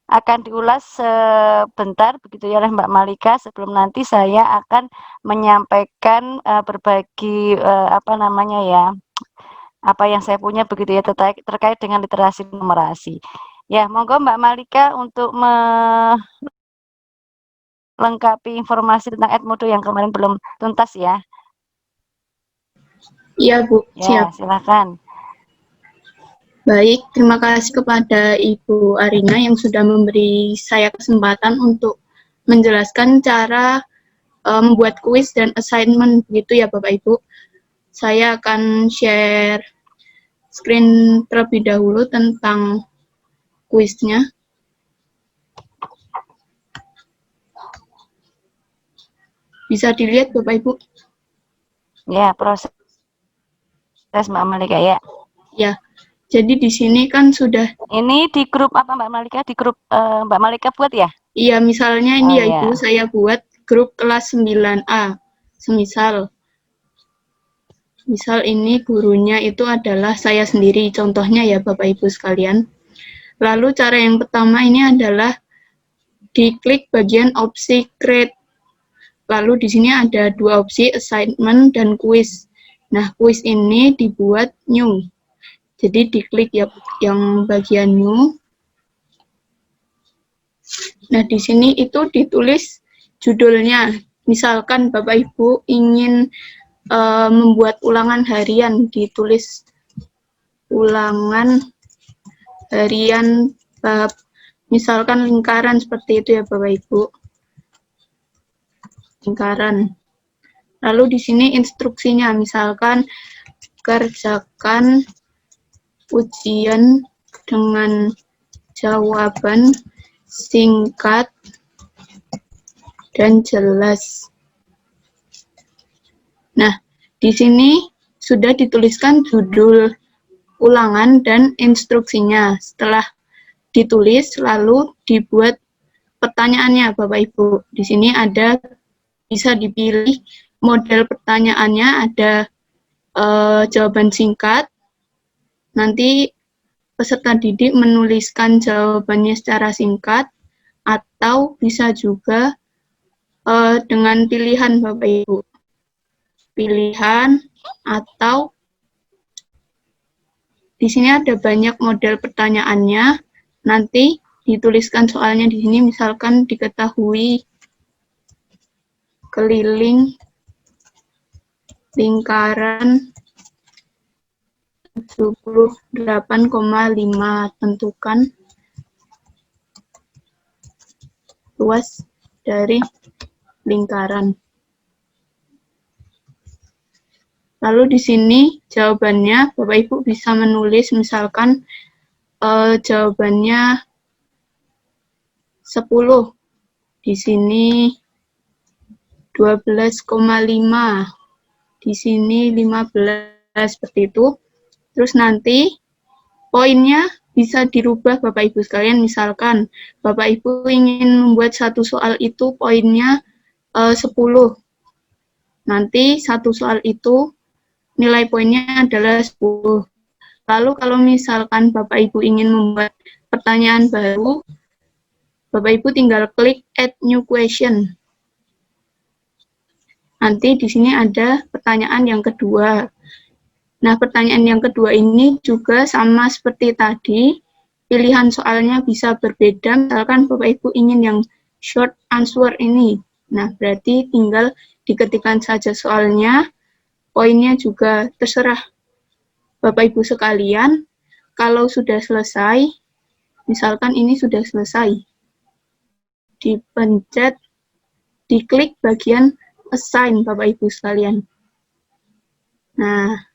akan diulas sebentar begitu ya oleh Mbak Malika. Sebelum nanti saya akan menyampaikan berbagi apa yang saya punya begitu ya terkait dengan literasi numerasi. Ya, monggo Mbak Malika untuk melengkapi informasi tentang Edmodo yang kemarin belum tuntas ya. Iya, Bu. Ya, Siap. silakan. Baik, terima kasih kepada Ibu Arina yang sudah memberi saya kesempatan untuk menjelaskan cara membuat kuis dan assignment begitu ya Bapak Ibu. Saya akan share screen terlebih dahulu tentang kuisnya. Bisa dilihat Bapak Ibu? Ya, proses Mbak Malika ya. Ya, jadi di sini kan sudah. Ini di grup apa Mbak Malika? Di grup Mbak Malika buat ya? Iya, misalnya ini ya Ibu, saya buat grup kelas 9A. Misal ini gurunya itu adalah saya sendiri, contohnya ya Bapak Ibu sekalian. Lalu cara yang pertama ini adalah diklik bagian opsi create. Lalu di sini ada 2 opsi, assignment dan quiz. Nah, quiz ini dibuat new. Jadi diklik yang bagian new. Nah, di sini itu ditulis judulnya. Misalkan Bapak Ibu ingin membuat ulangan harian, ditulis ulangan harian bab, misalkan lingkaran seperti itu ya Bapak Ibu. Lingkaran. Lalu di sini instruksinya, misalkan kerjakan ujian dengan jawaban singkat dan jelas. Nah, di sini sudah dituliskan judul ulangan dan instruksinya. Setelah ditulis, lalu dibuat pertanyaannya, Bapak Ibu. Di sini ada, bisa dipilih model pertanyaannya, ada jawaban singkat. Nanti peserta didik menuliskan jawabannya secara singkat, atau bisa juga dengan pilihan Bapak Ibu. Pilihan atau di sini ada banyak model pertanyaannya. Nanti dituliskan soalnya di sini, misalkan diketahui keliling lingkaran 78,5, tentukan luas dari lingkaran. Lalu di sini jawabannya Bapak Ibu bisa menulis, misalkan jawabannya 10. Di sini 12,5. Di sini 15, seperti itu. Terus nanti poinnya bisa dirubah Bapak Ibu sekalian, misalkan Bapak Ibu ingin membuat satu soal itu poinnya 10. Nanti satu soal itu nilai poinnya adalah 10. Lalu kalau misalkan Bapak Ibu ingin membuat pertanyaan baru, Bapak Ibu tinggal klik add new question. Nanti di sini ada pertanyaan yang kedua. Nah, pertanyaan yang kedua ini juga sama seperti tadi, pilihan soalnya bisa berbeda. Misalkan Bapak Ibu ingin yang short answer ini. Nah, berarti tinggal diketikkan saja soalnya, poinnya juga terserah Bapak Ibu sekalian. Kalau sudah selesai, misalkan ini sudah selesai, dipencet, diklik bagian assign Bapak Ibu sekalian. Nah,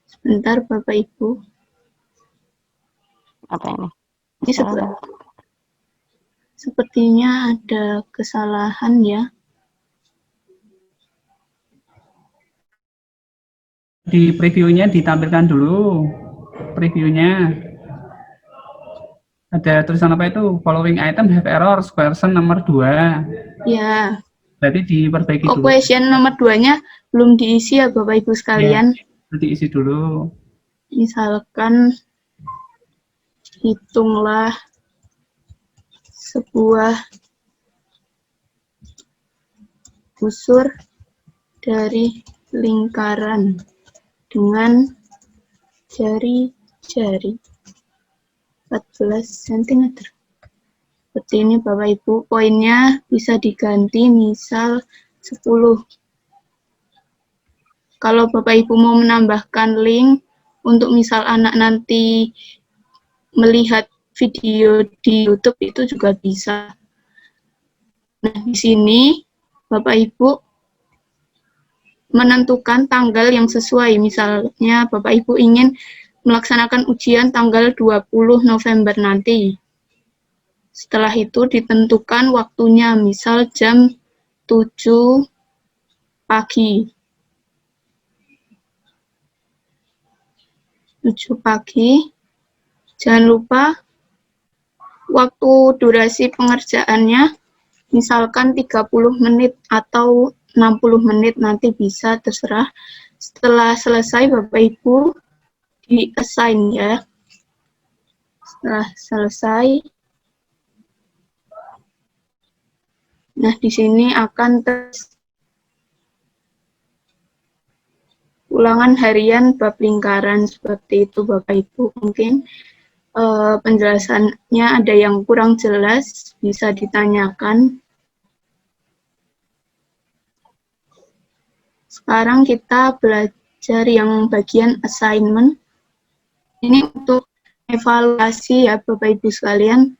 sebentar Bapak Ibu. Apa ini? Ini sepertinya ada kesalahan ya. Di previewnya ditampilkan dulu. Previewnya. Ada tulisan apa itu? Following item have error, question nomor 2. Ya. Berarti diperbaiki dulu. Question nomor 2-nya belum diisi ya Bapak Ibu sekalian. Ya, diisi dulu. Misalkan hitunglah sebuah busur dari lingkaran dengan jari-jari 14 cm. Seperti ini Bapak Ibu, poinnya bisa diganti misal 10. Kalau Bapak Ibu mau menambahkan link untuk misal anak nanti melihat video di YouTube itu juga bisa. Nah, di sini Bapak Ibu menentukan tanggal yang sesuai. Misalnya Bapak Ibu ingin melaksanakan ujian tanggal 20 November nanti. Setelah itu ditentukan waktunya, misal jam 7 pagi. 7 pagi. Jangan lupa waktu durasi pengerjaannya, misalkan 30 menit atau 60 menit, nanti bisa terserah. Setelah selesai Bapak Ibu di-assign ya. Setelah selesai, nah di sini akan ulangan harian bab lingkaran, seperti itu Bapak Ibu. Mungkin penjelasannya ada yang kurang jelas, bisa ditanyakan. Sekarang kita belajar yang bagian assignment. Ini untuk evaluasi ya Bapak Ibu sekalian.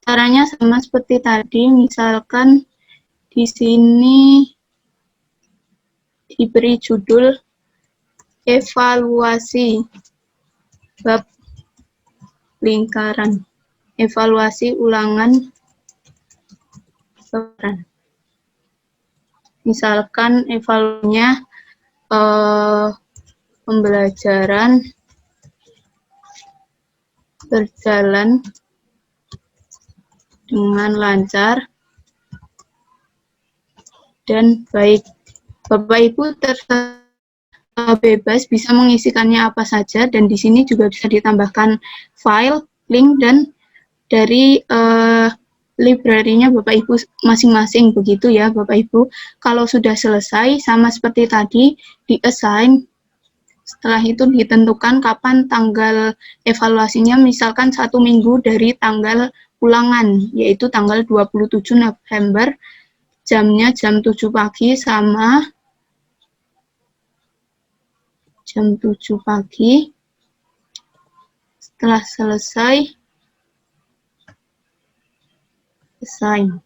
Caranya sama seperti tadi, misalkan di sini diberi judul evaluasi bab lingkaran, evaluasi ulangan lingkaran. Misalkan evaluasinya pembelajaran berjalan dengan lancar dan baik. Bapak Ibu bebas bisa mengisikannya apa saja, dan di sini juga bisa ditambahkan file, link, dan dari library-nya Bapak Ibu masing-masing, begitu ya Bapak Ibu. Kalau sudah selesai, sama seperti tadi, di-assign, setelah itu ditentukan kapan tanggal evaluasinya, misalkan 1 minggu dari tanggal ulangan, yaitu tanggal 27 November, jamnya jam 7 pagi sama jam 7 pagi. Setelah selesai, assign.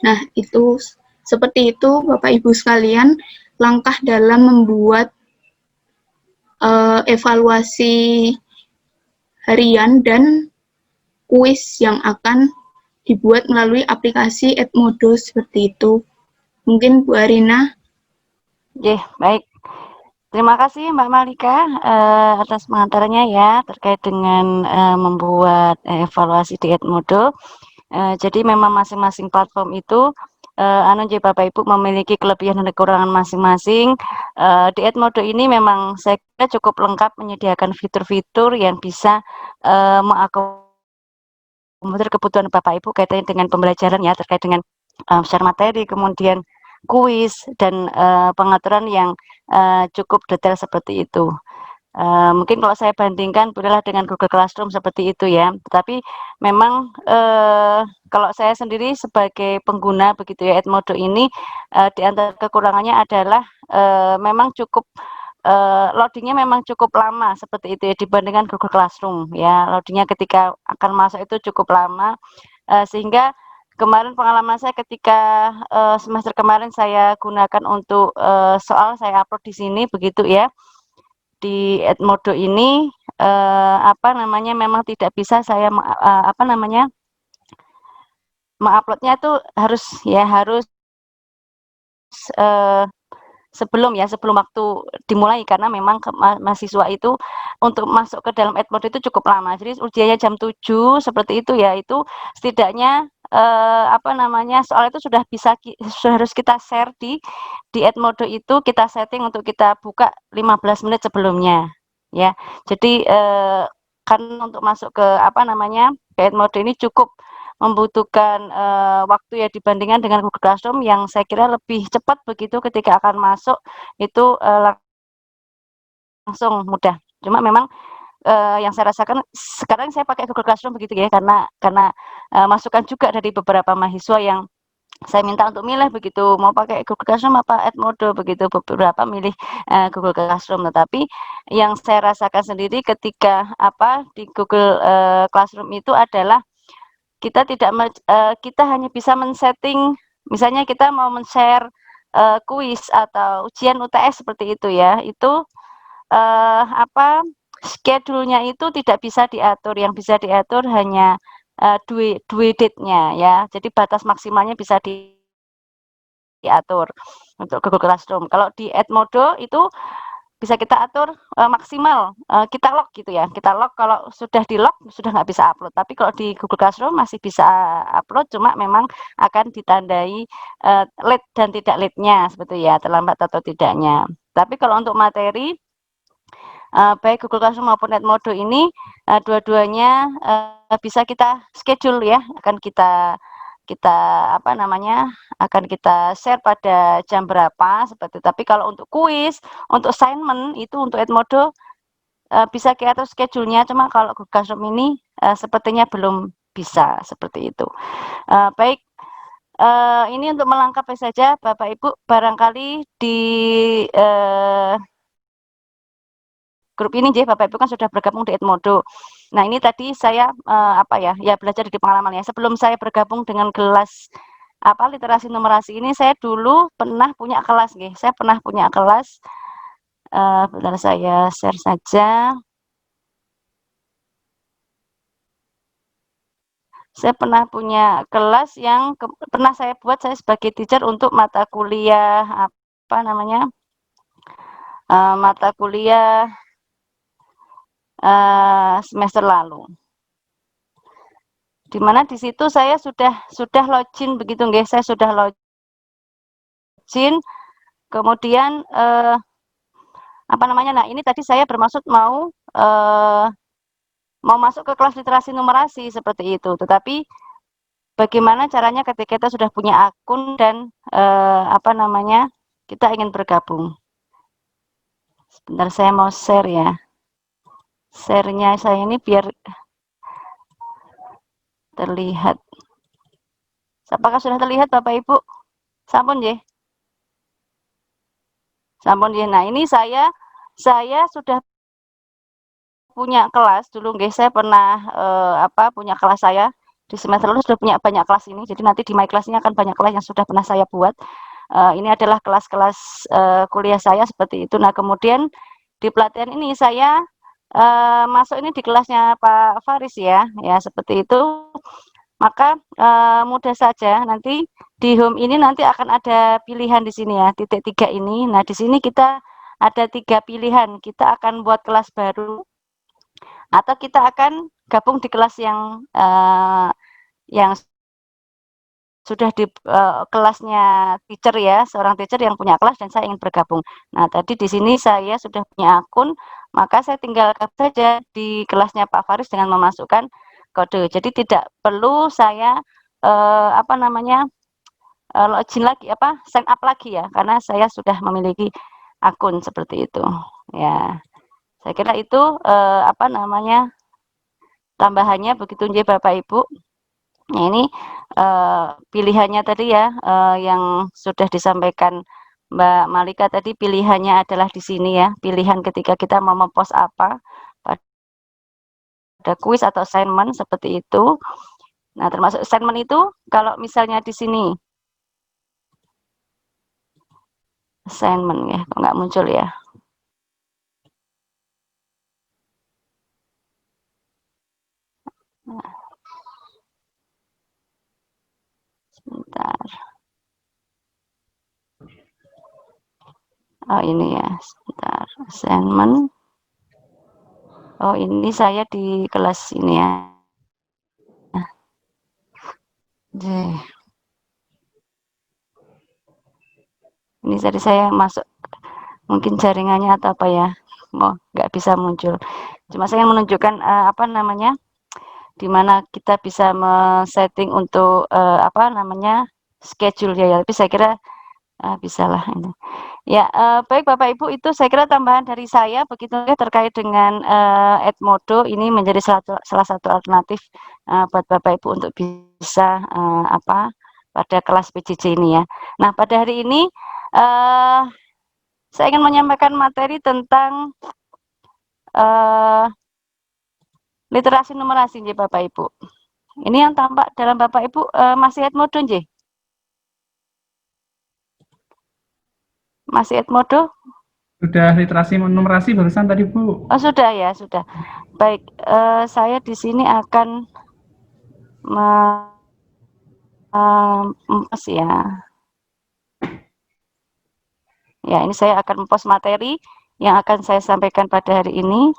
Nah, itu seperti itu Bapak Ibu sekalian, langkah dalam membuat evaluasi harian dan kuis yang akan dibuat melalui aplikasi Edmodo seperti itu. Mungkin Bu Arina. Baik. Terima kasih Mbak Malika atas pengantarannya ya terkait dengan membuat evaluasi di Edmodo. Jadi memang masing-masing platform itu Bapak Ibu memiliki kelebihan dan kekurangan masing-masing. Di Edmodo ini memang saya kira cukup lengkap menyediakan fitur-fitur yang bisa mengakomodir kebutuhan Bapak Ibu kaitannya dengan pembelajaran ya, terkait dengan share materi, kemudian kuis dan pengaturan yang cukup detail seperti itu. Mungkin kalau saya bandingkan bolehlah dengan Google Classroom seperti itu ya. Tetapi memang kalau saya sendiri sebagai pengguna begitu ya Edmodo ini, di antara kekurangannya adalah memang cukup loadingnya memang cukup lama seperti itu ya dibandingkan Google Classroom ya. Loadingnya ketika akan masuk itu cukup lama, sehingga kemarin pengalaman saya ketika semester kemarin saya gunakan untuk soal saya upload di sini begitu ya. Di Edmodo ini memang tidak bisa saya menguploadnya itu harus sebelum waktu dimulai, karena memang mahasiswa itu untuk masuk ke dalam Edmodo itu cukup lama. Jadi ujiannya jam 7 seperti itu ya, itu setidaknya soal itu sudah harus kita share di Edmodo itu, kita setting untuk kita buka 15 menit sebelumnya ya. Jadi karena untuk masuk ke ke Edmodo ini cukup membutuhkan waktu ya dibandingkan dengan Google Classroom yang saya kira lebih cepat begitu ketika akan masuk itu langsung mudah. Cuma memang yang saya rasakan sekarang saya pakai Google Classroom begitu ya, karena masukan juga dari beberapa mahasiswa yang saya minta untuk milih begitu, mau pakai Google Classroom apa Edmodo begitu, beberapa milih Google Classroom. Tetapi yang saya rasakan sendiri ketika di Google Classroom itu adalah kita hanya bisa men-setting, misalnya kita mau men-share kuis atau ujian UTS seperti itu ya, itu schedule-nya itu tidak bisa diatur, yang bisa diatur hanya due date-nya ya, jadi batas maksimalnya bisa diatur untuk Google Classroom. Kalau di Edmodo itu bisa kita atur maksimal kita lock gitu ya, kita lock, kalau sudah di lock sudah nggak bisa upload. Tapi kalau di Google Classroom masih bisa upload, cuma memang akan ditandai late dan tidak late-nya seperti ya, terlambat atau tidaknya. Tapi kalau untuk materi baik Google Classroom maupun Edmodo ini dua-duanya bisa kita schedule ya, akan kita akan kita share pada jam berapa seperti. Tapi kalau untuk kuis, untuk assignment itu untuk Edmodo bisa kita atur schedule-nya, cuma kalau Google Classroom ini sepertinya belum bisa seperti itu. Baik, ini untuk melengkapi saja Bapak Ibu, barangkali di grup ini Bapak Ibu kan sudah bergabung di Edmodo. Nah, ini tadi saya belajar dari pengalaman ya. Sebelum saya bergabung dengan kelas literasi numerasi ini, saya dulu pernah punya kelas nggih. Saya pernah punya kelas, bentar saya share saja. Saya pernah punya kelas yang pernah saya buat, saya sebagai teacher untuk mata kuliah mata kuliah semester lalu. di mana di situ saya sudah login begitu nggih, saya sudah login, kemudian apa namanya, nah ini tadi saya bermaksud mau masuk ke kelas literasi numerasi seperti itu, tetapi bagaimana caranya ketika kita sudah punya akun dan apa namanya, kita ingin bergabung. Sebentar, saya mau share ya. Share-nya saya ini biar terlihat. Apakah sudah terlihat Bapak Ibu? Sampun nggih. Sampun nggih. Nah, ini saya sudah punya kelas dulu nggih. Saya pernah punya kelas saya di semester lalu sudah punya banyak kelas ini. Jadi nanti di My Class ini akan banyak kelas yang sudah pernah saya buat. Ini adalah kelas-kelas kuliah saya seperti itu. Nah, kemudian di pelatihan ini saya masuk ini di kelasnya Pak Faris ya seperti itu. Maka mudah saja nanti di home ini nanti akan ada pilihan di sini ya, titik 3 ini. Nah, di sini kita ada 3 pilihan. Kita akan buat kelas baru atau kita akan gabung di kelas yang sudah di kelasnya teacher ya, seorang teacher yang punya kelas dan saya ingin bergabung. Nah, tadi di sini saya sudah punya akun, maka saya tinggal saja di kelasnya Pak Faris dengan memasukkan kode. Jadi tidak perlu saya login lagi sign up lagi ya, karena saya sudah memiliki akun seperti itu. Ya. Saya kira itu tambahannya begitu nggih Bapak Ibu. Nah, ini pilihannya tadi ya yang sudah disampaikan Mbak Malika tadi, pilihannya adalah di sini ya. Pilihan ketika kita mau mempost apa pada kuis atau assignment seperti itu. Nah, termasuk assignment itu kalau misalnya di sini assignment ya, kok nggak muncul ya? Nah, sebentar. Oh ini ya, sebentar. Assignment. Oh ini saya di kelas ini ya. Ini tadi saya masuk, mungkin jaringannya atau apa ya, nggak bisa muncul. Cuma saya menunjukkan di mana kita bisa men-setting untuk schedule ya. Tapi saya kira bisalah ini. Ya, baik Bapak Ibu, itu saya kira tambahan dari saya begitu ya terkait dengan Edmodo. Ini menjadi salah satu alternatif buat Bapak Ibu untuk bisa pada kelas PJJ ini ya. Nah, pada hari ini saya ingin menyampaikan materi tentang literasi numerasi nggih Bapak Ibu. Ini yang tampak dalam Bapak Ibu masih Edmodo nggih? Masih Edmodo? Sudah literasi numerasi barusan tadi Bu. Oh sudah ya, sudah. Baik, saya di sini akan ya. Ya, ini saya akan mempost materi yang akan saya sampaikan pada hari ini.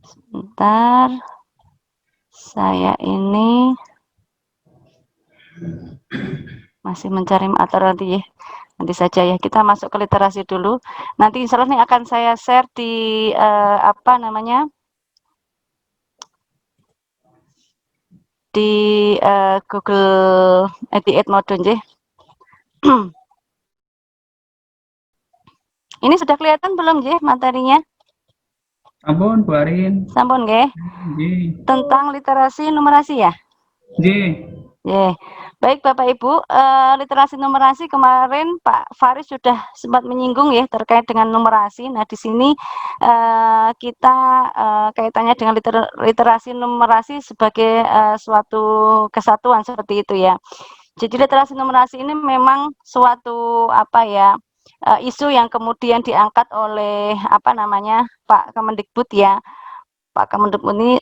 Sebentar. Saya ini masih mencari materi nanti ya. Nanti saja ya, kita masuk ke literasi dulu. Nanti insya Allah ini akan saya share di di Google di Edmodo nggih. Ini sudah kelihatan belum nggih materinya? Sampun Bu Arin. Sampun nggih. Tentang literasi numerasi ya? Nggih. Yeah. Baik Bapak Ibu, literasi numerasi kemarin Pak Faris sudah sempat menyinggung ya terkait dengan numerasi. Nah di sini kita kaitannya dengan literasi numerasi sebagai suatu kesatuan seperti itu ya. Jadi literasi numerasi ini memang suatu isu yang kemudian diangkat oleh Pak Kemendikbud ya. Pak Kemenhub ini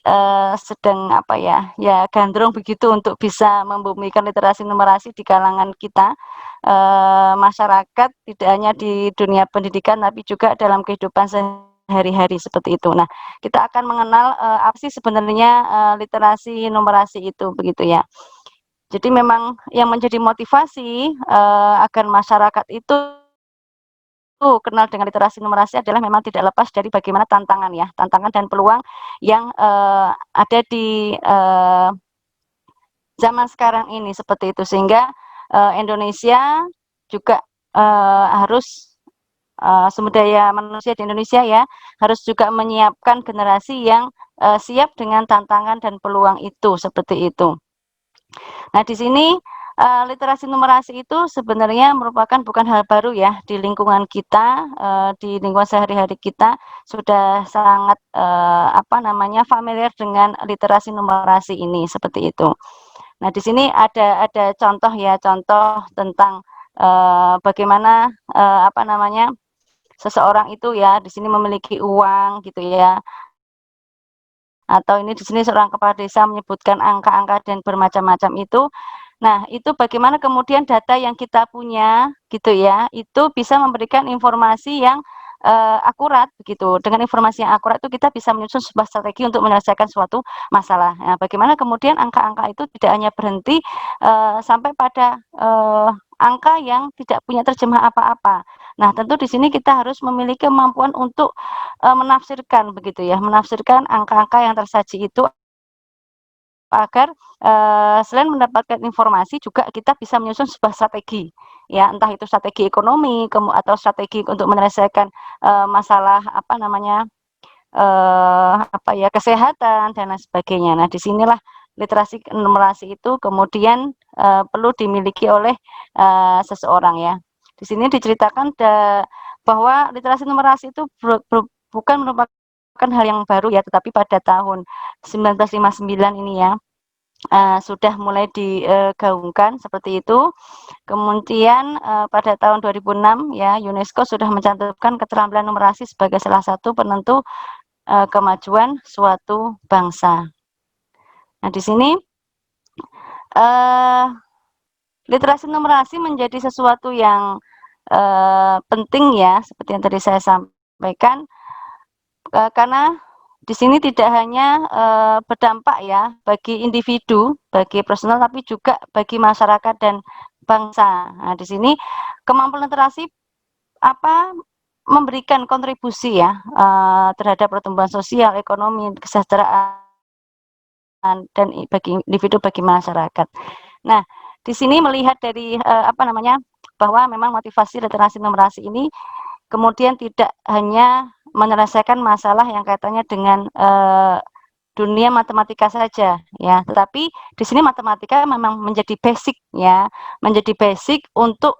sedang apa ya gandrung begitu untuk bisa membumikan literasi numerasi di kalangan kita masyarakat, tidak hanya di dunia pendidikan tapi juga dalam kehidupan sehari-hari seperti itu. Nah, kita akan mengenal apa sih sebenarnya literasi numerasi itu begitu ya. Jadi memang yang menjadi motivasi agar masyarakat itu kenal dengan literasi numerasi adalah memang tidak lepas dari bagaimana tantangan dan peluang yang ada di zaman sekarang ini seperti itu, sehingga Indonesia juga harus sumber daya manusia di Indonesia ya harus juga menyiapkan generasi yang siap dengan tantangan dan peluang itu seperti itu. Nah, di sini literasi numerasi itu sebenarnya merupakan bukan hal baru ya di lingkungan kita, di lingkungan sehari-hari kita sudah sangat familiar dengan literasi numerasi ini seperti itu. Nah, di sini ada contoh tentang bagaimana seseorang itu ya di sini memiliki uang gitu ya. Atau ini di sini seorang kepala desa menyebutkan angka-angka dan bermacam-macam itu. Nah, itu bagaimana kemudian data yang kita punya gitu ya, itu bisa memberikan informasi yang akurat begitu. Dengan informasi yang akurat itu kita bisa menyusun sebuah strategi untuk menyelesaikan suatu masalah. Nah, bagaimana kemudian angka-angka itu tidak hanya berhenti sampai pada angka yang tidak punya terjemah apa-apa. Nah, tentu di sini kita harus memiliki kemampuan untuk menafsirkan begitu ya, menafsirkan angka-angka yang tersaji itu agar selain mendapatkan informasi juga kita bisa menyusun sebuah strategi ya, entah itu strategi ekonomi atau strategi untuk menyelesaikan masalah kesehatan dan lain sebagainya. Nah, disinilah literasi numerasi itu kemudian perlu dimiliki oleh seseorang ya. Di sini diceritakan bahwa literasi numerasi itu bukan merupakan hal yang baru ya, tetapi pada tahun 1959 ini ya sudah mulai digaungkan seperti itu. Kemudian pada tahun 2006 ya UNESCO sudah mencantumkan keterampilan numerasi sebagai salah satu penentu kemajuan suatu bangsa. Nah, di sini literasi numerasi menjadi sesuatu yang penting ya, seperti yang tadi saya sampaikan, karena di sini tidak hanya berdampak ya bagi individu, bagi personal, tapi juga bagi masyarakat dan bangsa. Nah, di sini kemampuan literasi memberikan kontribusi ya terhadap pertumbuhan sosial, ekonomi, kesejahteraan dan bagi individu, bagi masyarakat. Nah, di sini melihat dari bahwa memang motivasi literasi numerasi ini kemudian tidak hanya menyelesaikan masalah yang kaitannya dengan dunia matematika saja ya, tetapi di sini matematika memang menjadi basic ya, menjadi basic untuk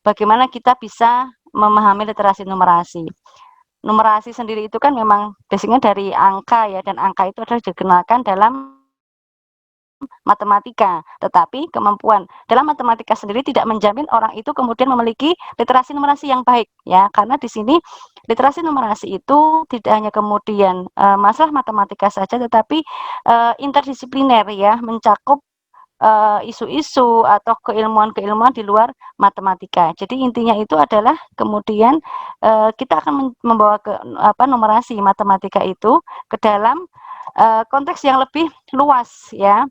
bagaimana kita bisa memahami literasi numerasi. Numerasi sendiri itu kan memang basicnya dari angka ya, dan angka itu adalah dikenalkan dalam matematika, tetapi kemampuan dalam matematika sendiri tidak menjamin orang itu kemudian memiliki literasi numerasi yang baik ya, karena di sini literasi numerasi itu tidak hanya kemudian masalah matematika saja, tetapi interdisipliner ya, mencakup isu-isu atau keilmuan-keilmuan di luar matematika. Jadi intinya itu adalah kemudian kita akan membawa ke numerasi matematika itu ke dalam konteks yang lebih luas ya,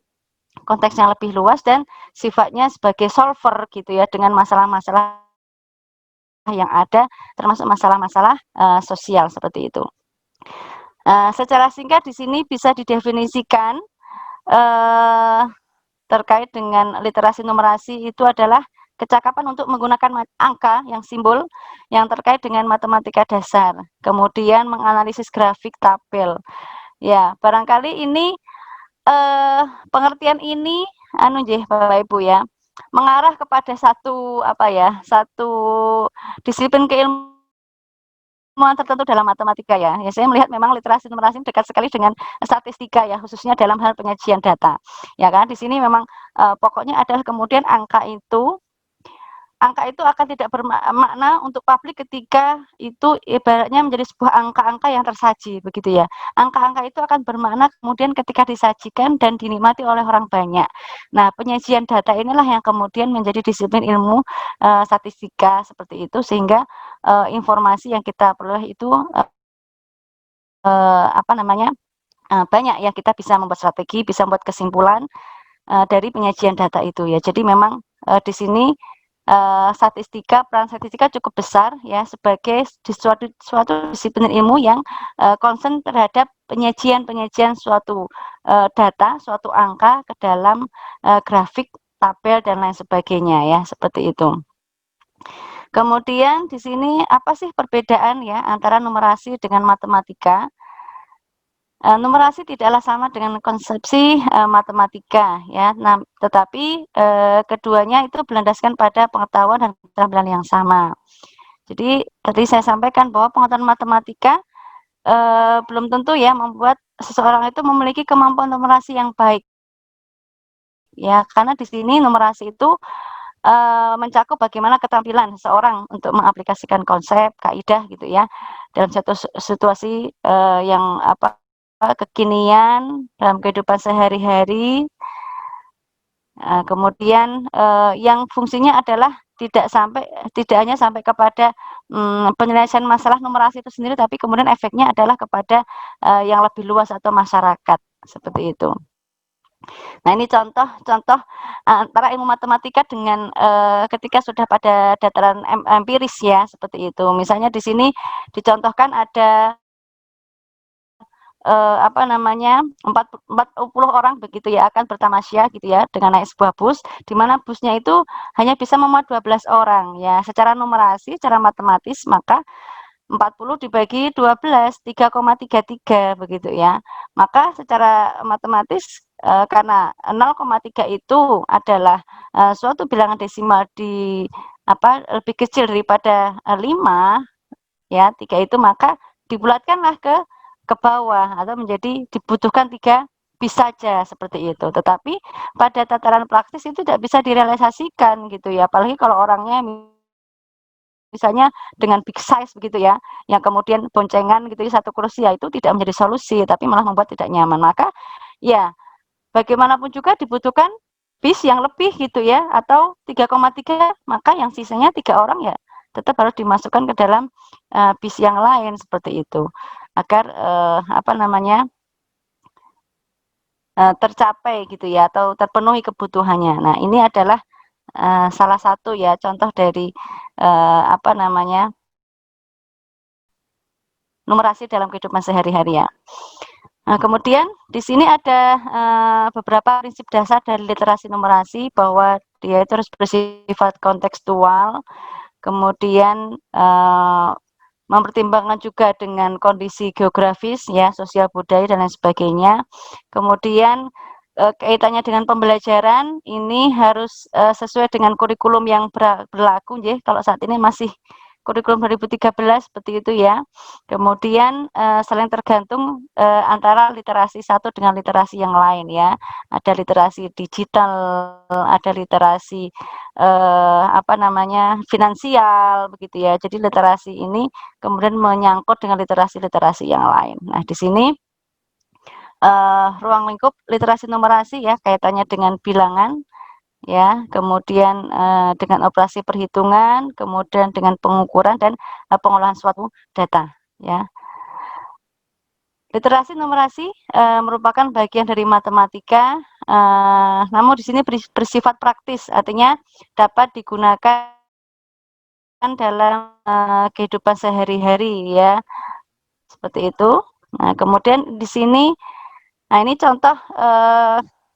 konteks yang lebih luas dan sifatnya sebagai solver gitu ya, dengan masalah-masalah yang ada, termasuk masalah-masalah sosial seperti itu. Secara singkat di sini bisa didefinisikan terkait dengan literasi numerasi itu adalah kecakapan untuk menggunakan angka yang simbol yang terkait dengan matematika dasar, kemudian menganalisis grafik tabel. Ya, barangkali ini pengertian ini Bapak Ibu ya, mengarah kepada satu disiplin keilmuan tertentu dalam matematika ya. Ya, saya melihat memang literasi numerasi dekat sekali dengan statistika ya, khususnya dalam hal penyajian data. Ya kan, di sini memang pokoknya adalah kemudian angka angka itu akan tidak bermakna untuk publik ketika itu ibaratnya menjadi sebuah angka-angka yang tersaji begitu ya. Angka-angka itu akan bermakna kemudian ketika disajikan dan dinikmati oleh orang banyak. Nah, penyajian data inilah yang kemudian menjadi disiplin ilmu statistika seperti itu, sehingga informasi yang kita peroleh itu banyak ya, kita bisa membuat strategi, bisa membuat kesimpulan dari penyajian data itu ya. Jadi memang di sini peran statistika cukup besar ya sebagai suatu disiplin ilmu yang concern terhadap penyajian suatu data, suatu angka ke dalam grafik, tabel dan lain sebagainya ya, seperti itu. Kemudian di sini apa sih perbedaan ya antara numerasi dengan matematika? Numerasi tidaklah sama dengan konsepsi matematika ya, tetapi keduanya itu berlandaskan pada pengetahuan dan keterampilan yang sama. Jadi tadi saya sampaikan bahwa pengetahuan matematika belum tentu ya membuat seseorang itu memiliki kemampuan numerasi yang baik. Ya, karena di sini numerasi itu mencakup bagaimana keterampilan seseorang untuk mengaplikasikan konsep, kaidah gitu ya, dalam satu situasi yang kekinian dalam kehidupan sehari-hari. Kemudian yang fungsinya adalah tidak hanya sampai kepada penyelesaian masalah numerasi itu sendiri, tapi kemudian efeknya adalah kepada yang lebih luas atau masyarakat, seperti itu. Nah, ini contoh antara ilmu matematika dengan ketika sudah pada dataran empiris ya, seperti itu. Misalnya di sini dicontohkan ada 40 orang begitu ya akan bertamasya gitu ya dengan naik sebuah bus, di mana busnya itu hanya bisa memuat 12 orang ya. Secara numerasi, secara matematis, maka 40 dibagi 12, 3,33 begitu ya. Maka secara matematis karena 0,3 itu adalah suatu bilangan desimal lebih kecil daripada 5 ya, 3 itu, maka dibulatkanlah ke bawah atau menjadi dibutuhkan 3 bis saja, seperti itu. Tetapi pada tataran praktis itu tidak bisa direalisasikan gitu ya, apalagi kalau orangnya misalnya dengan big size begitu ya, yang kemudian boncengan gitu ya, satu kursi ya, itu tidak menjadi solusi tapi malah membuat tidak nyaman. Maka ya bagaimanapun juga dibutuhkan bis yang lebih gitu ya, atau 3,3, maka yang sisanya 3 orang ya tetap harus dimasukkan ke dalam bis yang lain, seperti itu, agar tercapai gitu ya, atau terpenuhi kebutuhannya. Nah, ini adalah salah satu ya contoh dari numerasi dalam kehidupan sehari-hari ya. Nah, kemudian di sini ada beberapa prinsip dasar dari literasi numerasi, bahwa dia itu harus bersifat kontekstual, kemudian mempertimbangkan juga dengan kondisi geografis ya, sosial budaya dan lain sebagainya. Kemudian kaitannya dengan pembelajaran ini harus sesuai dengan kurikulum yang berlaku ya. Kalau saat ini masih kurikulum 2013 seperti itu ya. Kemudian saling tergantung antara literasi satu dengan literasi yang lain ya. Ada literasi digital, ada literasi finansial begitu ya. Jadi literasi ini kemudian menyangkut dengan literasi-literasi yang lain. Nah, di sini ruang lingkup literasi numerasi ya, kaitannya dengan bilangan ya, kemudian dengan operasi perhitungan, kemudian dengan pengukuran dan pengolahan suatu data ya. Literasi numerasi merupakan bagian dari matematika, namun di sini bersifat praktis, artinya dapat digunakan dalam kehidupan sehari-hari ya, seperti itu. Nah, kemudian di sini, nah ini contoh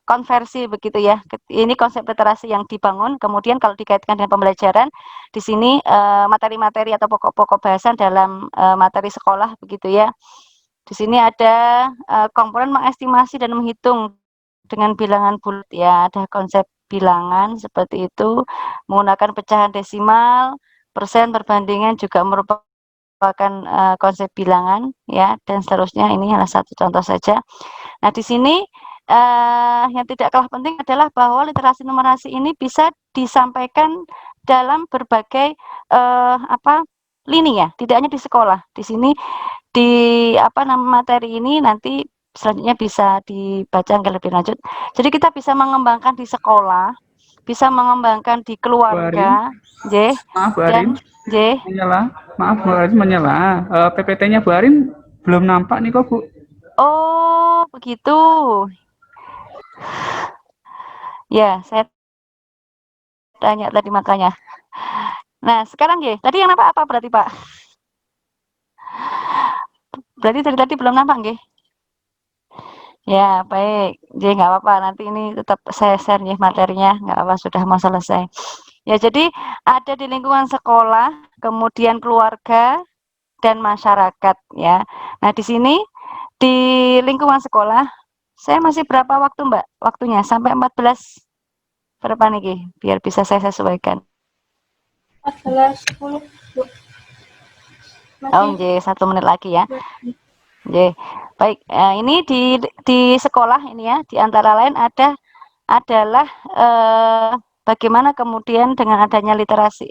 konversi begitu ya. Ini konsep literasi yang dibangun. Kemudian kalau dikaitkan dengan pembelajaran, di sini materi-materi atau pokok-pokok bahasan dalam materi sekolah begitu ya. Di sini ada komponen mengestimasi dan menghitung dengan bilangan bulat ya. Ada konsep bilangan seperti itu, menggunakan pecahan desimal, persen, perbandingan juga merupakan konsep bilangan ya, dan seterusnya. Ini salah satu contoh saja. Nah, di sini yang tidak kalah penting adalah bahwa literasi numerasi ini bisa disampaikan dalam berbagai lini ya, tidak hanya di sekolah. Di sini di materi ini nanti selanjutnya bisa dibaca lebih lanjut. Jadi kita bisa mengembangkan di sekolah, bisa mengembangkan di keluarga, Maaf Bu dan Arin, menyala. Maaf Bu Arin menyala. PPT-nya Bu Arin belum nampak nih kok Bu. Oh begitu. Ya, saya tanya tadi makanya. Nah, sekarang tadi yang nampak apa berarti Pak? Berarti dari tadi belum nampak nggih? Ya, baik. Jadi nggak apa-apa, nanti ini tetap saya share nih materinya, nggak apa, sudah mau selesai. Ya, jadi ada di lingkungan sekolah, kemudian keluarga, dan masyarakat ya. Nah, di sini di lingkungan sekolah, saya masih berapa waktu Mbak? Waktunya sampai 14 berapa nih, biar bisa saya sesuaikan. 14.10. Oh, nggih, 1 menit lagi ya. Nggih. Baik, ini di sekolah ini ya, di antara lain adalah bagaimana kemudian dengan adanya literasi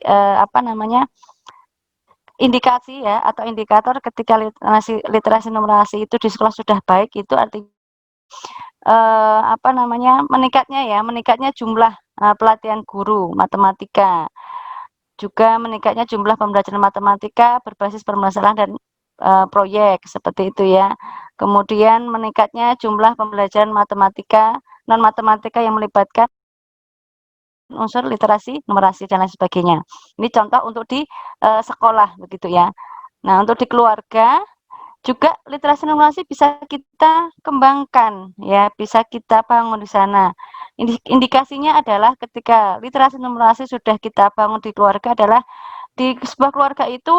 indikasi ya atau indikator ketika literasi numerasi itu di sekolah sudah baik, itu artinya meningkatnya jumlah pelatihan guru matematika, juga meningkatnya jumlah pembelajaran matematika berbasis permasalahan dan proyek seperti itu ya. Kemudian meningkatnya jumlah pembelajaran matematika non matematika yang melibatkan unsur literasi numerasi dan lain sebagainya. Ini contoh untuk di sekolah begitu ya. Nah, untuk di keluarga juga literasi numerasi bisa kita kembangkan ya, bisa kita bangun di sana. Indikasinya adalah ketika literasi numerasi sudah kita bangun di keluarga adalah di sebuah keluarga itu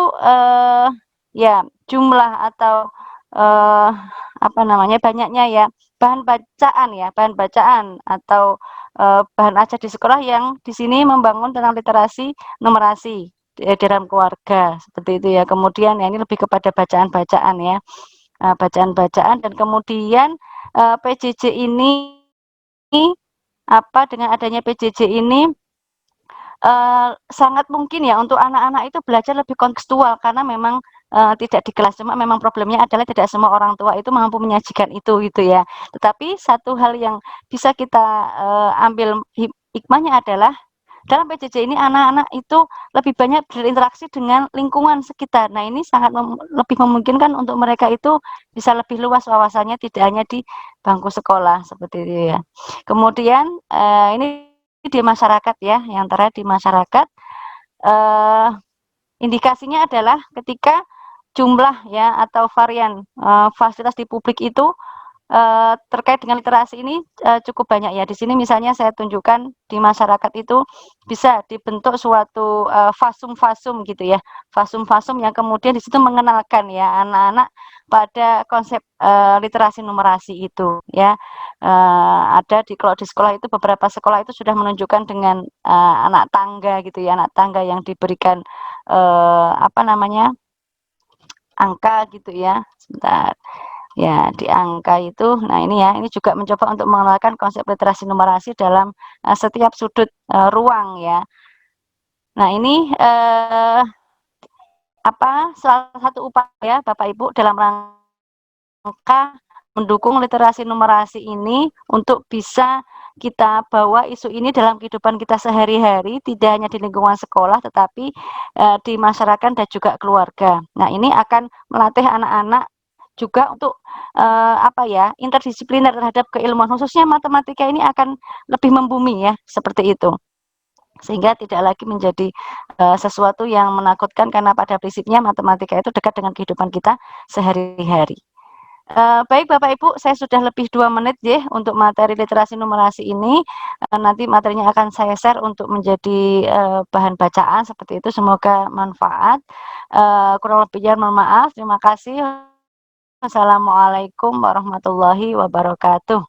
ya jumlah atau banyaknya ya bahan bacaan atau bahan ajar di sekolah yang di sini membangun tentang literasi numerasi di dalam keluarga seperti itu ya. Kemudian ya ini lebih kepada bacaan-bacaan ya, bacaan-bacaan, dan kemudian PJJ ini dengan adanya PJJ ini sangat mungkin ya untuk anak-anak itu belajar lebih kontekstual karena memang tidak di kelas, cuma memang problemnya adalah tidak semua orang tua itu mampu menyajikan itu gitu ya. Tetapi satu hal yang bisa kita ambil hikmahnya adalah dalam PJJ ini anak-anak itu lebih banyak berinteraksi dengan lingkungan sekitar. Nah, ini sangat lebih memungkinkan untuk mereka itu bisa lebih luas wawasannya, tidak hanya di bangku sekolah seperti itu ya. Kemudian ini di masyarakat ya, yang terakhir di masyarakat indikasinya adalah ketika jumlah ya atau varian fasilitas di publik itu terkait dengan literasi ini cukup banyak ya. Di sini misalnya saya tunjukkan di masyarakat itu bisa dibentuk suatu fasum-fasum gitu ya, fasum-fasum yang kemudian di situ mengenalkan ya anak-anak pada konsep literasi numerasi itu ya. Kalau di sekolah itu beberapa sekolah itu sudah menunjukkan dengan anak tangga gitu ya, anak tangga yang diberikan angka gitu ya. Sebentar. Ya, di angka itu, nah ini ya, ini juga mencoba untuk mengenalkan konsep literasi numerasi dalam setiap sudut ruang ya. Nah, ini salah satu upaya Bapak Ibu dalam rangka mendukung literasi numerasi ini untuk bisa kita bawa isu ini dalam kehidupan kita sehari-hari, tidak hanya di lingkungan sekolah, tetapi di masyarakat dan juga keluarga. Nah, ini akan melatih anak-anak juga untuk interdisipliner terhadap keilmuan, khususnya matematika ini akan lebih membumi ya, seperti itu. Sehingga tidak lagi menjadi sesuatu yang menakutkan karena pada prinsipnya matematika itu dekat dengan kehidupan kita sehari-hari. Baik Bapak Ibu, saya sudah lebih 2 menit ya untuk materi literasi numerasi ini. Nanti materinya akan saya share untuk menjadi bahan bacaan seperti itu. Semoga manfaat. Kurang lebihnya mohon maaf. Terima kasih. Assalamualaikum warahmatullahi wabarakatuh.